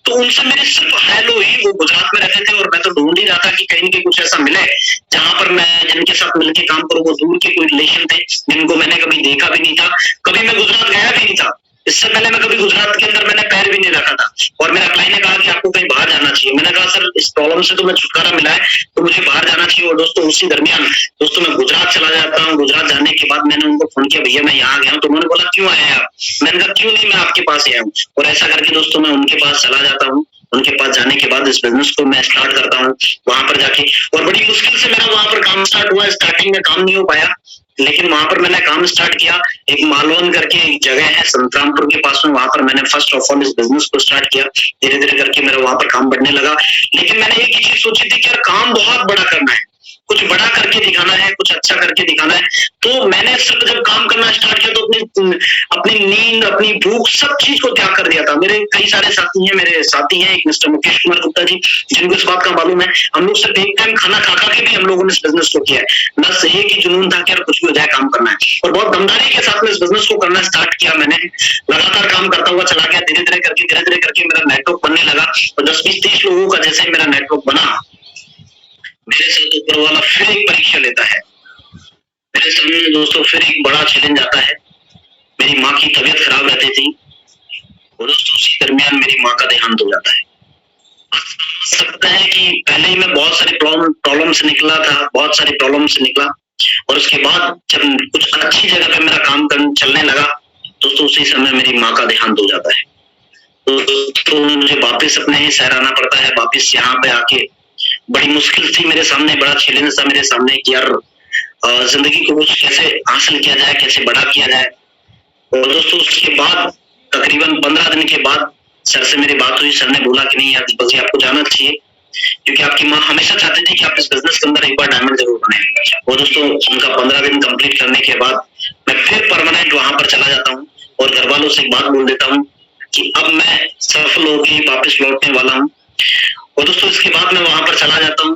तो उनसे मेरी सिर्फ हेलो ही। वो गुजरात में रहते थे और मैं तो ढूंढ ही रहा था कि कहीं कुछ ऐसा मिले जहां पर मैं जिनके साथ मिलकर काम करूं। वो दूर के कोई रिलेशन थे जिनको मैंने कभी देखा भी नहीं था, कभी मैं गुजरात गया भी नहीं था। इससे पहले मैं कभी गुजरात के अंदर मैंने पैर भी नहीं रखा था। और मेरा क्लाइंट ने कहा कि आपको कहीं बाहर जाना चाहिए। मैंने कहा सर इस प्रॉब्लम से तो मैं छुटकारा मिला है, तो मुझे बाहर जाना चाहिए। और दोस्तों उसी दरमियान दोस्तों मैं गुजरात चला जाता हूँ। गुजरात जाने के बाद मैंने उनको फोन किया, भैया मैं यहाँ गया हूँ। तो उन्होंने बोला क्यों आए आप? मैंने कहा क्यों नहीं, मैं आपके पास आया हूँ। और ऐसा करके दोस्तों मैं उनके पास चला जाता हूँ। उनके पास जाने के बाद इस बिजनेस को मैं स्टार्ट करता हूँ वहां पर जाके। और बड़ी मुश्किल से मेरा वहां पर काम स्टार्ट हुआ। स्टार्टिंग में काम नहीं हो पाया, लेकिन वहां पर मैंने काम स्टार्ट किया। एक मालवन करके एक जगह है संतरामपुर के पास में, वहां पर मैंने फर्स्ट ऑफ ऑल इस बिजनेस को स्टार्ट किया। धीरे धीरे करके मेरा वहां पर काम बढ़ने लगा। लेकिन मैंने एक ही चीज सोची थी कि यार काम बहुत बड़ा करना है, कुछ बड़ा करके दिखाना है, कुछ अच्छा करके दिखाना है। तो मैंने सिर्फ जब काम करना स्टार्ट किया तो अपनी नींद, अपनी भूख, सब चीज को त्याग कर दिया था। मेरे कई सारे साथी हैं, मेरे साथी हैं एक मिस्टर मुकेश कुमार गुप्ता जी, जिनको इस बात का मालूम है। हम लोग सिर्फ एक टाइम खाना खा के भी हम लोगों ने इस बिजनेस को किया है। बस एक ही जुनून था कि यार कुछ भी हो जाए काम करना है, और बहुत दमदारी के साथ में इस बिजनेस को करना स्टार्ट किया। मैंने लगातार काम करता हुआ चला गया। धीरे धीरे करके मेरा नेटवर्क बनने लगा और 10-20-30 लोगों का जैसे मेरा नेटवर्क बना, मेरे से ऊपर वाला फिर एक परीक्षा लेता है। मेरे सामने दोस्तों फिर एक बड़ा चैलेंज आता है। मेरी माँ की तबीयत खराब रहती थी और दोस्तों उसी दरमियान मेरी माँ का देहांत हो जाता है। आप समझ सकते हैं कि पहले ही मैं बहुत सारी प्रॉब्लम से निकला था, बहुत सारी प्रॉब्लम से निकला, और उसके बाद जब कुछ अच्छी जगह पे मेरा काम चलने लगा दोस्तों, उसी समय मेरी माँ का देहांत हो जाता है। तो मुझे वापस अपने ही शहर आना पड़ता है। वापस यहाँ पे आके बड़ी मुश्किल थी मेरे सामने, बड़ा चैलेंज था मेरे सामने कि यार जिंदगी को कुछ कैसे हासिल किया जाए, कैसे बड़ा किया जाए। और दोस्तों उसके बाद तकरीबन 15 दिन के बाद सर से मेरी बात हुई। सर ने बोला कि नहीं यार दीपक जी आपको जाना चाहिए, क्योंकि आपकी माँ हमेशा चाहती थी कि आप इस बिजनेस के अंदर एक बार डायमंड जरूर बने। और दोस्तों उनका 15 दिन कंप्लीट करने के बाद मैं फिर परमानेंट वहां पर चला जाता हूँ और घर वालों से एक बात बोल देता हूँ कि अब मैं सफल होकर वापस लौटने वाला हूँ। और दोस्तों इसके बाद मैं वहां पर चला जाता हूँ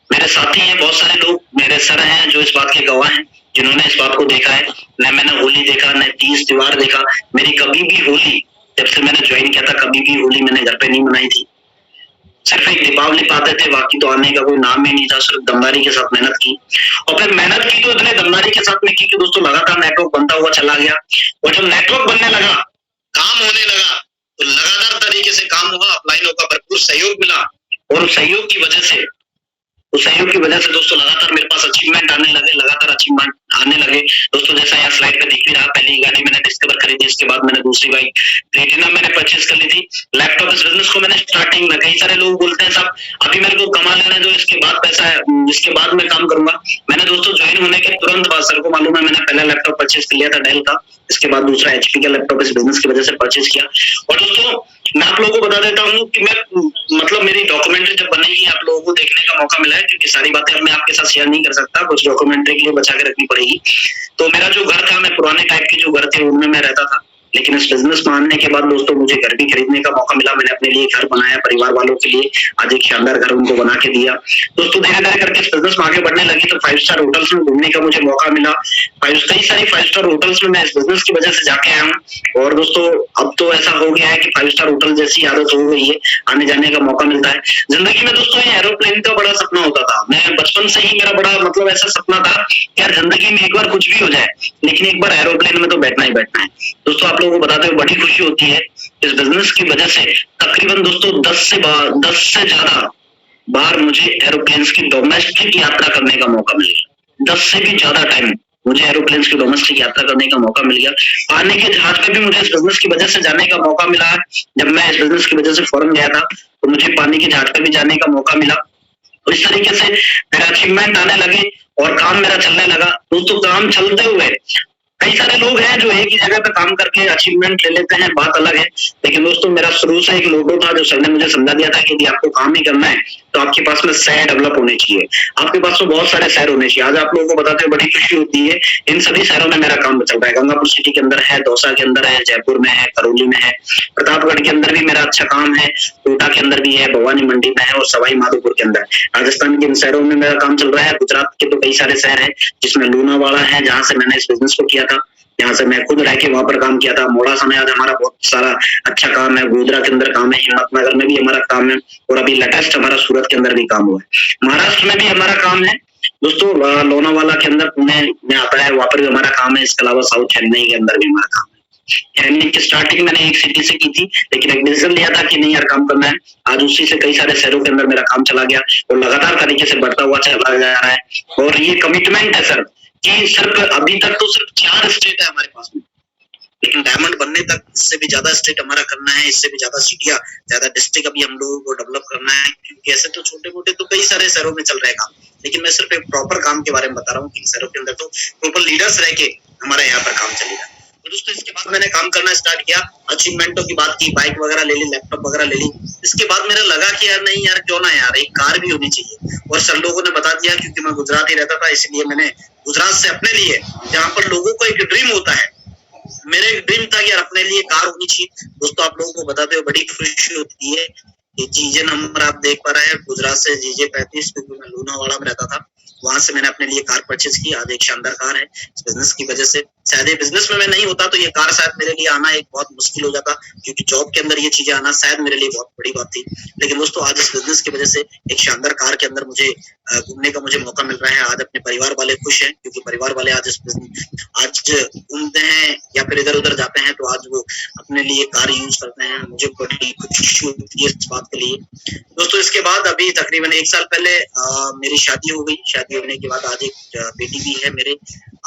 मेरे साथी हैं, बहुत सारे लोग मेरे सर हैं जो इस बात के गवाह हैं, जिन्होंने इस बात को देखा है। न मैंने होली देखा, न तीज त्योहार देखा। मेरी कभी भी होली, जब से मैंने ज्वाइन किया था, कभी भी होली मैंने घर पे नहीं मनाई थी। सिर्फ एक दीपावली पाते थे, बाकी तो आने का कोई नाम ही नहीं था। सिर्फ दमदारी के साथ मेहनत की, और फिर मेहनत की तो इतने दमदारी के साथ में की कि दोस्तों लगातार नेटवर्क बनता हुआ चला गया। और जब नेटवर्क बनने लगा, काम होने लगा, तो लगातार तरीके से काम हुआ, अपलाइनों का भरपूर सहयोग मिला, और उस सहयोग की वजह से, उस सहयोग की वजह से दोस्तों लगातार मेरे पास अचीवमेंट आने लगे, लगातार अचीवमेंट आने लगे। दोस्तों जैसा यहाँ स्लाइड पे दिख भी रहा, पहली गाड़ी मैंने डिस्कवर खरीदी, इसके बाद मैंने दूसरी बाइक प्लेटिना मैंने परचेज कर ली थी। लैपटॉप इस बिजनेस को मैंने स्टार्टिंग में, कई सारे लोग बोलते हैं साहब अभी मेरे को कमा लेने दो, इसके बाद पैसा है, इसके बाद मैं काम करूंगा। मैंने दोस्तों ज्वाइन होने के तुरंत बाद, सर को मालूम है, मैंने पहला लैपटॉप परचेज कर लिया था डेल का, इसके बाद दूसरा एचपी का लैपटॉप इस बिजनेस की वजह से परचेज किया। और दोस्तों मैं आप लोगों को बता देता हूँ कि मैं, मतलब मेरी डॉक्यूमेंट्री जब बनेगी आप लोगों को देखने का मौका मिला है, क्योंकि सारी बातें अब मैं आपके साथ शेयर नहीं कर सकता, कुछ डॉक्यूमेंट्री के लिए बचा के रखनी पड़ेगी। तो मेरा जो घर था, मैं पुराने टाइप के जो घर थे उनमें मैं रहता था, लेकिन इस बिजनेस में आने के बाद दोस्तों मुझे घर भी खरीदने का मौका मिला। मैंने अपने लिए घर बनाया, परिवार वालों के लिए आज एक शानदार घर उनको बना के दिया। दोस्तों धीरे धीरे करके इस बिजनेस में आगे बढ़ने लगी, तो 5 स्टार होटल्स में घूमने का मुझे मौका मिला। कई सारी 5 स्टार होटल्स में मैं इस बिजनेस की वजह से जाके आया हूँ। और दोस्तों अब तो ऐसा हो गया है कि 5 स्टार होटल जैसी आदत हो गई है, आने जाने का मौका मिलता है। जिंदगी में दोस्तों ये एरोप्लेन का बड़ा सपना होता था। मैं बचपन से ही, मेरा बड़ा मतलब ऐसा सपना था कि यार जिंदगी में एक बार कुछ भी हो जाए, लेकिन एक बार एरोप्लेन में तो बैठना ही बैठना है। दोस्तों आप लोगों को बताते हुए बड़ी खुशी होती है, इस बिजनेस की वजह से तकरीबन दोस्तों 10 से ज्यादा बार मुझे एरोप्लेन्स की डोमेस्टिक यात्रा करने का मौका मिल गया। 10 से भी ज्यादा टाइम मुझे एरोप्लेन्स की डोमेस्टिक यात्रा करने का मौका मिल गया। पानी के जहाज पे भी मुझे इस बिजनेस की वजह से जाने का मौका मिला है। जब मैं इस बिजनेस की वजह से फॉरेन गया था, तो मुझे पानी के जहाज पे भी जाने का मौका मिला। तो इस तरीके से मेरा अचीवमेंट आने लगे और काम मेरा चलने लगा। दोस्तों काम चलते हुए, कई सारे लोग हैं जो एक ही जगह पे काम करके अचीवमेंट ले लेते हैं, बात अलग है। लेकिन दोस्तों मेरा शुरू से एक मोटो था, जो सर ने मुझे समझा दिया था कि यदि आपको काम ही करना है तो आपके पास में शहर डेवलप होने चाहिए, आपके पास में बहुत सारे शहर होने चाहिए। आज आप लोगों को बताते हुए बड़ी खुशी होती है, इन सभी शहरों में मेरा काम चल रहा है। गंगापुर सिटी के अंदर है, दौसा के अंदर है, जयपुर में है, करौली में है, प्रतापगढ़ के अंदर भी मेरा अच्छा काम है, कोटा के अंदर भी है, भवानी मंडी में है, और सवाई माधोपुर के अंदर। राजस्थान के इन शहरों में मेरा काम चल रहा है। गुजरात के तो कई सारे शहर है, जिसमें लूनावाड़ा है, जहाँ से मैंने इस बिजनेस को किया था, यहाँ से मैं खुद रह के वहां पर काम किया था। मोड़ासा में आज हमारा बहुत सारा अच्छा काम है, गोधरा के अंदर काम है, हिम्मतनगर में भी हमारा काम है, और अभी लेटेस्ट हमारा सूरत के अंदर भी काम हुआ है। महाराष्ट्र में भी हमारा काम है दोस्तों, लोनावाला के अंदर, पुणे में आता है, वहां पर भी हमारा काम है। इसके अलावा साउथ चेन्नई के अंदर भी हमारा काम है। यानी कि स्टार्टिंग मैंने एक सिटी से की थी, लेकिन एक डिसीजन लिया था कि नहीं यार काम करना है। आज उसी से कई सारे शहरों के अंदर मेरा काम चला गया, और लगातार तरीके से बढ़ता हुआ चला जा रहा है। और ये कमिटमेंट है सर, कि सिर्फ अभी तक तो सिर्फ 4 स्टेट है हमारे पास में, लेकिन डायमंड बनने तक इससे भी ज्यादा स्टेट हमारा करना है, इससे भी ज्यादा सिटियां, ज्यादा डिस्ट्रिक्ट अभी हम लोगों को डेवलप करना है। क्योंकि ऐसे तो छोटे मोटे तो कई सारे शहरों में चल रहे काम, लेकिन मैं सिर्फ एक प्रॉपर काम के बारे में बता रहा हूँ कि शहरों के अंदर तो प्रॉपर लीडर्स रह के हमारा यहाँ पर काम चलेगा। तो दोस्तों इसके बाद मैंने काम करना स्टार्ट किया, अचीवमेंटों की बात की, बाइक वगैरह ले ली, लैपटॉप वगैरह ले ली। इसके बाद मेरा लगा कि यार नहीं यार, क्यों ना यार एक कार भी होनी चाहिए। और सर लोगों ने बता दिया, क्योंकि मैं गुजरात ही रहता था, इसलिए मैंने गुजरात से अपने लिए, जहाँ पर लोगों को एक ड्रीम होता है, मेरा एक ड्रीम था कि यार अपने लिए कार होनी चाहिए। दोस्तों आप लोगों को बताते हुए बड़ी खुशी होती है कि जीजे नंबर आप देख पा रहे हैं, गुजरात से जीजे 35, क्योंकि मैं लूनावाड़ा में रहता था, वहां से मैंने अपने लिए कार परचेज की। आज एक शानदार कार है इस बिजनेस की वजह से। शायद ये बिजनेस में मैं नहीं होता तो ये कार शायद मेरे लिए आना एक बहुत मुश्किल हो जाता, क्योंकि जॉब के अंदर ये चीजें आना शायद मेरे लिए बहुत बड़ी बात थी। लेकिन दोस्तों आज इस बिजनेस की वजह से एक शानदार कार के अंदर मुझे घूमने का मुझे मौका मिल रहा है। आज अपने परिवार वाले खुश हैं, क्योंकि परिवार वाले आज आज घूमते हैं या फिर इधर उधर जाते हैं, तो आज वो अपने लिए कार यूज करते हैं। मुझे बड़ी खुशी होती है इस बात के लिए। दोस्तों इसके बाद अभी तकरीबन 1 साल पहले मेरी शादी हो गई। शादी होने के बाद आज एक बेटी भी है मेरे।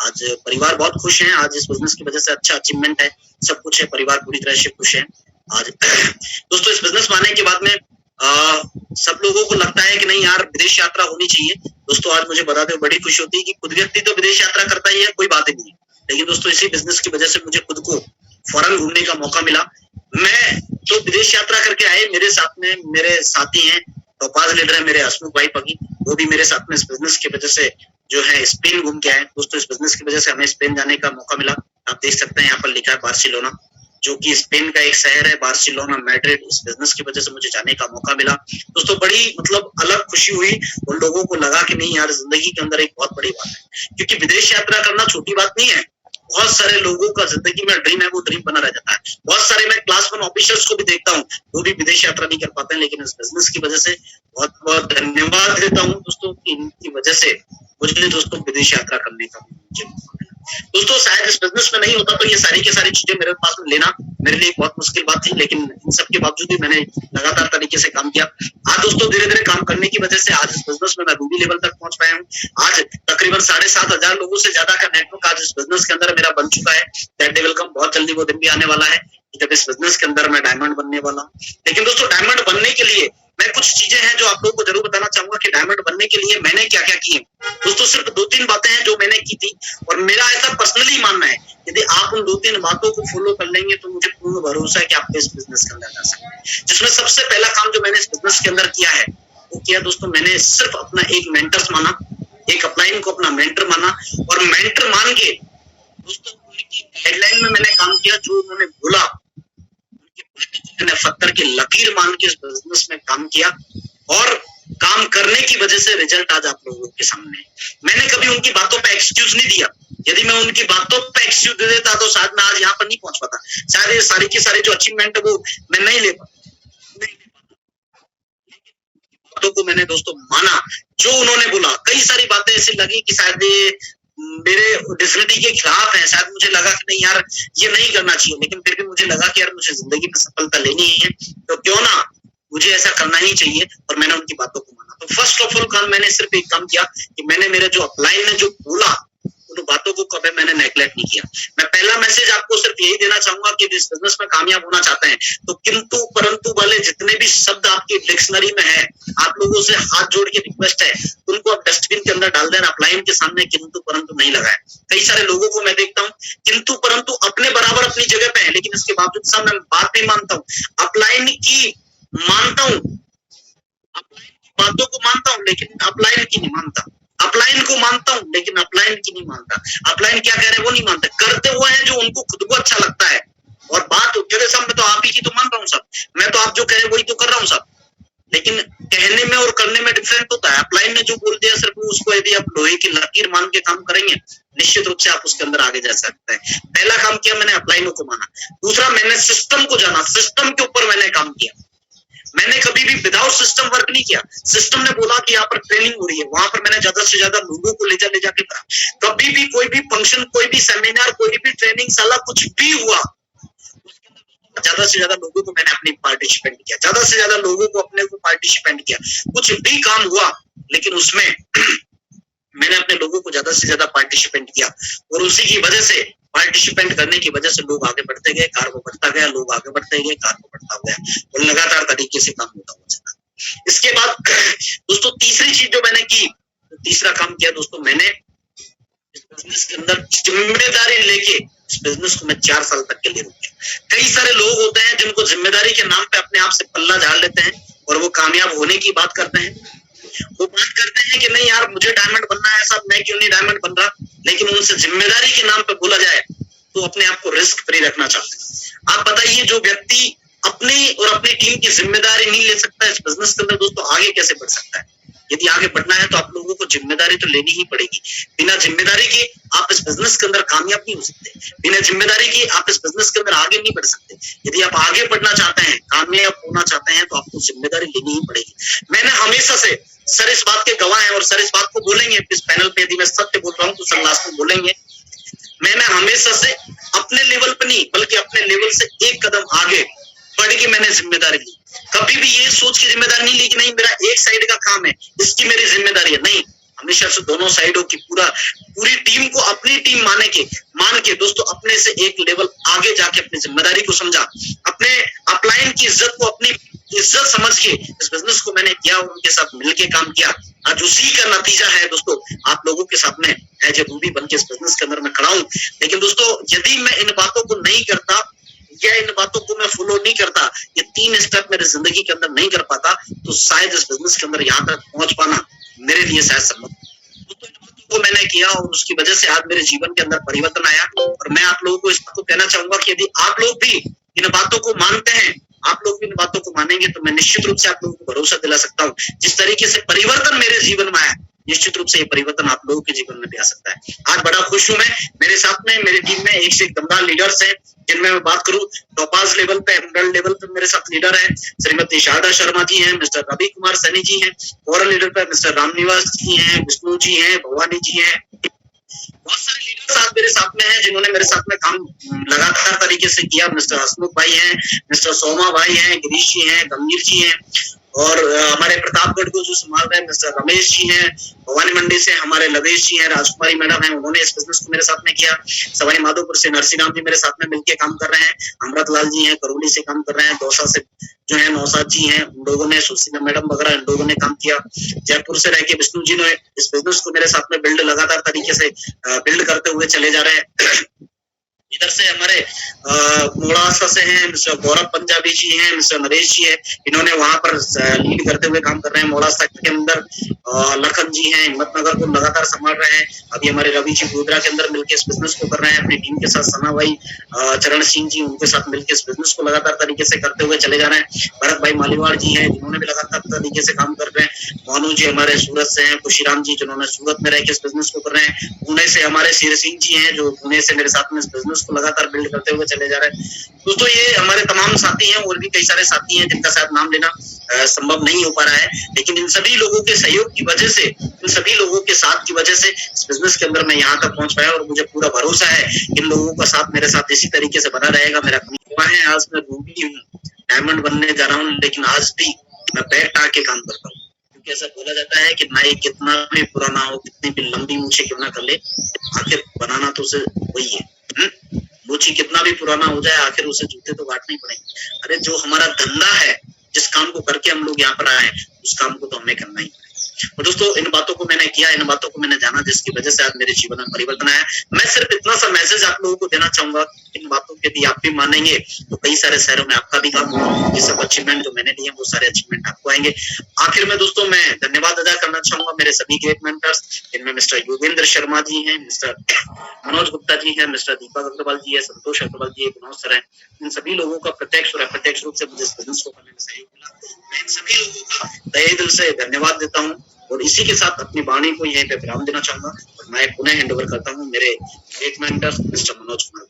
आज परिवार बहुत खुश है, आज इस बिजनेस की वजह से अच्छा अचीवमेंट है, सब कुछ है, परिवार पूरी तरह से खुश है आज। दोस्तों इस बिजनेस में आने के बाद में सब लोगों को लगता है कि नहीं यार विदेश यात्रा होनी चाहिए। दोस्तों आज मुझे बताते हुए बड़ी खुशी होती है कि खुद व्यक्ति तो विदेश यात्रा करता ही है, कोई बात ही नहीं है, लेकिन दोस्तों इसी बिजनेस की वजह से मुझे खुद को फॉरेन घूमने का मौका मिला। मैं तो विदेश यात्रा करके आए, मेरे साथ में मेरे साथी हैं, टोपाज लीडर है मेरे हसमुख भाई पगी, वो भी मेरे साथ में इस बिजनेस की वजह से जो है स्पेन घूम के आए। दोस्तों इस बिजनेस की वजह से हमें स्पेन जाने का मौका मिला। आप देख सकते हैं यहाँ पर लिखा है बार्सिलोना। जो कि स्पेन का एक शहर है, बार्सिलोना, मैड्रिड। इस बिजनेस की वजह से मुझे जाने का मौका मिला दोस्तों। बड़ी मतलब अलग खुशी हुई, उन लोगों को लगा कि नहीं यार, जिंदगी के अंदर एक बहुत बड़ी बात है, क्योंकि विदेश यात्रा करना छोटी बात नहीं है। बहुत सारे लोगों का जिंदगी में ड्रीम है, वो ड्रीम बना रह जाता है। बहुत सारे मैं क्लास 1 ऑफिसर्स को भी देखता हूँ, वो भी विदेश यात्रा नहीं कर पाते हैं, लेकिन इस बिजनेस की वजह से बहुत बहुत धन्यवाद देता हूँ दोस्तों, इनकी वजह से मुझे दोस्तों विदेश यात्रा करने का मुझे दोस्तों शायद इस बिजनेस में नहीं होता तो ये सारी की सारी चीजें मेरे पास में लेना मेरे लिए बहुत मुश्किल बात थी, लेकिन इन सब के बावजूद भी मैंने लगातार तरीके से काम किया। आज दोस्तों धीरे धीरे काम करने की वजह से आज इस बिजनेस में मैं रूबी लेवल तक पहुंच पाया हूँ। आज तकरीबन 7,500 लोगों से ज्यादा का नेटवर्क आज इस बिजनेस के अंदर मेरा बन चुका है। दैट डे विल कम, बहुत जल्दी वो दिन भी आने वाला है जब इस बिजनेस के अंदर मैं डायमंड बनने वाला हूँ। लेकिन दोस्तों डायमंड बनने के लिए मैं कुछ चीजें हैं जो आप लोगों को जरूर बताना चाहूंगा कि डायमंड बनने के लिए मैंने क्या क्या किए दोस्तों। सिर्फ 2-3 बातें हैं जो मैंने की थी, और मेरा ऐसा पर्सनली मानना है यदि आप उन 2-3 बातों को फॉलो कर लेंगे तो मुझे पूर्ण भरोसा है कि आप इस बिजनेस के अंदर जा सकते हैं। जिसमें सबसे पहला काम जो मैंने इस बिजनेस के अंदर किया है वो किया दोस्तों, मैंने सिर्फ अपना एक मेंटर्स माना, एक अपलाइन को अपना मेंटर माना, और मेंटर मान के दोस्तों उनकी गाइडलाइन में मैंने काम किया। जो उन्होंने बोला मैंने पत्थर की लकीर मान के इस बिजनेस में काम किया, और काम करने की वजह से रिजल्ट आज आप लोगों के सामने है। मैंने कभी उनकी बातों पे एक्सक्यूज नहीं दिया। यदि मैं उनकी बातों पे एक्सक्यूज दे देता तो शायद मैं आज यहाँ पर नहीं पहुंच पाता, शायद ये सारी की सारी जो अचीवमेंट है वो मैं नहीं ले पाता। बातों को मैंने दोस्तों माना, जो उन्होंने बोला। कई सारी बातें ऐसी लगी कि शायद ये मेरे डिग्निटी के खिलाफ है, शायद मुझे लगा कि नहीं यार ये नहीं करना चाहिए, लेकिन फिर भी मुझे लगा कि यार मुझे जिंदगी में सफलता लेनी है तो क्यों ना मुझे ऐसा करना ही चाहिए, और मैंने उनकी बातों को माना। तो फर्स्ट ऑफ ऑल काम मैंने सिर्फ एक काम किया कि मैंने मेरे जो अपलाइन ने जो बोला उन बातों को कभी मैंने नेग्लेक्ट नहीं किया। मैं पहला मैसेज आपको सिर्फ यही देना चाहूंगा कि इस बिजनेस में कामयाब होना चाहते हैं तो किंतु परंतु वाले जितने भी शब्द आपकी डिक्शनरी में है, आप लोगों से हाथ जोड़ के रिक्वेस्ट है उनको आप डस्टबिन के अंदर डाल देना। अपलाइन के सामने किंतु परंतु नहीं लगाए। कई सारे लोगों को मैं देखता हूँ किंतु परंतु अपने बराबर अपनी जगह पे है, लेकिन इसके बावजूद साहब मैं बात नहीं मानता हूँ, अपलाइन की मानता हूँ, अपलाइन की बातों को मानता हूँ, लेकिन अपलाइन की नहीं मानता। अपलाइन को मानता हूँ लेकिन अपलाइन की नहीं मानता। अपलाइन क्या कह रहे हैं वो नहीं मानते, करते वो है जो उनको खुद को अच्छा लगता है। और बात साहब मैं तो आप ही की तो मान रहा हूँ सब, मैं तो आप जो कह रहे हैं वही तो कर रहा हूँ सब, लेकिन कहने में और करने में डिफरेंट होता है। अपलाइन ने जो बोल दिया सिर्फ उसको यदि आप लोहे की लकीर मान के काम करेंगे निश्चित रूप से आप उसके अंदर आगे जा सकते हैं। पहला काम किया मैंने अपलाइनों को माना। दूसरा मैंने सिस्टम को जाना, सिस्टम के ऊपर मैंने काम किया। मैंने कभी भी विदाउट सिस्टम वर्क नहीं किया। सिस्टम ने बोला कि यहाँ पर ट्रेनिंग हो रही है, वहां पर मैंने ज्यादा से ज्यादा लोगों को ले जाके करा। कभी भी कोई भी फंक्शन, कोई भी सेमिनार, कोई भी ट्रेनिंग साला कुछ भी हुआ ज्यादा से ज्यादा लोगों को मैंने अपनी पार्टिसिपेंट किया, ज्यादा से ज्यादा लोगों को अपने को पार्टिसिपेंट किया। कुछ भी काम हुआ लेकिन उसमें मैंने अपने लोगों को ज्यादा से ज्यादा पार्टिसिपेंट किया, और उसी की वजह से पार्टिसिपेंट करने की वजह से लोग आगे बढ़ते गए, कार को बढ़ता गया, लोग आगे बढ़ते गए, कार को बढ़ता गया, और लगातार तरीके से काम होता हुआ चला। इसके बाद दोस्तों तीसरी चीज जो मैंने की, तीसरा काम किया दोस्तों मैंने इस बिजनेस के अंदर जिम्मेदारी लेके इस बिजनेस को मैं 4 साल तक के लिए रुका। कई सारे लोग होते हैं जिनको जिम्मेदारी के नाम पे अपने आप से पल्ला झाड़ लेते हैं और वो कामयाब होने की बात करते हैं। वो बात करते हैं कि नहीं यार मुझे डायमंड बनना है, सब मैं क्यों नहीं डायमंड बन रहा, लेकिन उनसे जिम्मेदारी के नाम पे बोला जाए तो अपने आप को रिस्क फ्री रखना चाहते हैं। आप बताइए जो व्यक्ति अपनी और अपनी टीम की जिम्मेदारी नहीं ले सकता इस बिजनेस के अंदर दोस्तों आगे कैसे बढ़ सकता है। यदि आगे बढ़ना है तो आप लोगों को जिम्मेदारी तो लेनी ही पड़ेगी। बिना जिम्मेदारी के आप इस बिजनेस के अंदर कामयाब नहीं हो सकते, बिना जिम्मेदारी के आप इस बिजनेस के अंदर आगे नहीं बढ़ सकते। यदि आप आगे बढ़ना चाहते हैं, कामयाब होना चाहते हैं तो आपको जिम्मेदारी लेनी ही पड़ेगी। मैंने हमेशा से सर इस बात के गवाह हैं और सर इस बात को बोलेंगे इस पैनल पे, यदि मैं सत्य बोल रहा हूँ तो सर लास्ट में बोलेंगे। मैंने हमेशा से अपने लेवल पर नहीं बल्कि अपने लेवल से एक कदम आगे बढ़ के मैंने जिम्मेदारी ली। कभी भी ये सोच के जिम्मेदारी नहीं ली कि नहीं मेरा एक साइड का काम है इसकी मेरी जिम्मेदारी है, नहीं, हमेशा से दोनों साइडों की पूरी टीम को अपनी टीम मान के दोस्तों अपने से एक लेवल आगे जाके अपनी जिम्मेदारी को समझा, अपने अपलाइन की इज्जत को अपनी इज्जत समझ के इस बिजनेस को मैंने किया और उनके साथ मिलके काम किया। आज उसी का नतीजा है दोस्तों आप लोगों के सामने एज ए रूबी बन के इस बिजनेस के अंदर मैं खड़ा हूँ। लेकिन दोस्तों यदि मैं इन बातों को नहीं करता या इन बातों को मैं फॉलो नहीं करता, ये 3 स्टेप मेरे जिंदगी के अंदर नहीं कर पाता तो शायद इस बिजनेस के अंदर यहाँ तक पहुंच पाना मेरे लिए शायद संभव। दोस्तों इन बातों को मैंने किया और उसकी वजह से आज मेरे जीवन के अंदर परिवर्तन आया। और मैं आप लोगों को इस बात को कहना चाहूंगा कि यदि आप लोग भी इन बातों को मानते हैं, आप लोग भी इन बातों को मानेंगे, तो मैं निश्चित रूप से आप लोगों को भरोसा दिला सकता हूँ, जिस तरीके से परिवर्तन मेरे जीवन में आया, निश्चित रूप से ये परिवर्तन आप लोगों के जीवन में भी आ सकता है। आज बड़ा खुश हूं मैं, मेरे साथ में मेरी टीम में एक से एक दमदार लीडर्स हैं, जिनमें मैं बात करूं टॉपाज लेवल पे, एमरल्ड लेवल पे मेरे साथ लीडर हैं श्रीमती शारदा शर्मा जी हैं, मिस्टर रवि कुमार सैनी जी हैं, कोरल लीडर पे मिस्टर रामनिवास जी हैं, विष्णु जी हैं, भवानी जी हैं। बहुत सारे लीडर्स आज मेरे साथ में हैं, जिन्होंने मेरे साथ में काम लगातार तरीके से किया। मिस्टर हसमुख भाई हैं, मिस्टर सोमा भाई हैं, गिरीश जी हैं, गंभीर जी हैं, और हमारे प्रतापगढ़ को जो संभाल रहे हैं मिस्टर रमेश जी हैं, भवानी मंडी से हमारे लवेश जी हैं, राजकुमारी मैडम हैं, उन्होंने इस बिजनेस को मेरे साथ में किया। सवाई माधोपुर से नरसिंह जी मेरे साथ में मिलकर काम कर रहे हैं, अमृत लाल जी हैं, करौली से काम कर रहे हैं, दौसा से जो है नौसाद जी हैं, उन लोगों ने, सुशीला मैडम वगैरह इन लोगों ने काम किया। जयपुर से रह के विष्णु जी ने इस बिजनेस को मेरे साथ में बिल्ड लगातार तरीके से बिल्ड करते हुए चले जा रहे हैं। इधर से हमारे मोड़ासा से हैं मिस्टर गौरव पंजाबी जी हैं, मिस्टर नरेश जी है, इन्होंने वहां पर लीड करते हुए काम कर रहे हैं। मोड़ासा के अंदर लखन जी हैं, हिम्मतनगर को लगातार संभाल रहे हैं। अभी हमारे रवि जी गोधरा के अंदर मिलकर इस बिजनेस को कर रहे हैं अपनी टीम के साथ। सना भाई, चरण सिंह जी, उनके साथ मिलकर इस बिजनेस को लगातार तरीके से करते हुए चले जा रहे हैं। भरत भाई मालीवाड़ जी हैं, जिन्होंने भी लगातार तरीके से काम कर रहे हैं। मोनू जी हमारे सूरत से हैं, खुशीराम जी जिन्होंने सूरत में रहकर इस बिजनेस को कर रहे हैं। पुणे से हमारे शेर सिंह जी हैं, जो पुणे से मेरे साथ में इस बिजनेस को लगातार बिल्ड करते हुए चले जा रहे हैं। दोस्तों ये हमारे तमाम साथी हैं, और भी कई सारे साथी हैं जिनका शायद नाम लेना संभव नहीं हो पा रहा है, लेकिन इन सभी लोगों के सहयोग की वजह से, इन सभी लोगों के साथ की वजह से इस बिजनेस के अंदर मैं यहाँ तक पहुंच पाया। और मुझे पूरा भरोसा है इन लोगों का साथ मेरे साथ इसी तरीके से बना रहेगा। मेरा है, आज मैं रूबी हूँ, डायमंड बनने जा रहा हूँ, लेकिन आज भी मैं पैर टाक के काम करता हूँ, क्योंकि ऐसा बोला जाता है कि नाई कितना भी पुराना हो, कितनी भी लंबी मूछें क्यों ना कर ले, आखिर बनाना तो उसे वही है। मूछी कितना भी पुराना हो जाए, आखिर उसे जूते तो काटने ही पड़ेंगे। अरे जो हमारा धंधा है, जिस काम को करके हम लोग यहाँ पर आए हैं, उस काम को तो हमें करना ही पड़ेगा। और दोस्तों इन बातों को मैंने किया, इन बातों को मैंने जाना, जिसकी वजह से आज मेरे जीवन में परिवर्तन आया। मैं सिर्फ इतना सा मैसेज आप लोगों को देना चाहूंगा, इन बातों के यदि आप भी मानेंगे तो कई सारे शहरों में आपका भी काम होगा। ये सब अचीवमेंट जो मैंने लिए वो सारे अचीवमेंट आपको आएंगे। आखिर में दोस्तों मैं धन्यवाद अदा करना चाहूंगा मेरे सभी ग्रेट मेंटर्स, जिनमें मिस्टर योगेंद्र शर्मा जी हैं, मिस्टर मनोज गुप्ता जी हैं, मिस्टर दीपक अग्रवाल जी है, संतोष अग्रवाल जी है, विनोद सर है। इन सभी लोगों का प्रत्यक्ष और अप्रत्यक्ष रूप से मुझे इस बिजनेस को करने में सहयोग मिला। मैं इन सभी लोगों का तहे दिल से धन्यवाद देता हूँ, और इसी के साथ अपनी वाणी को यहीं पे विराम देना चाहूंगा। और मैं पुनः हैंड ओवर करता हूँ मेरे great mentor mister Manoj Kumar.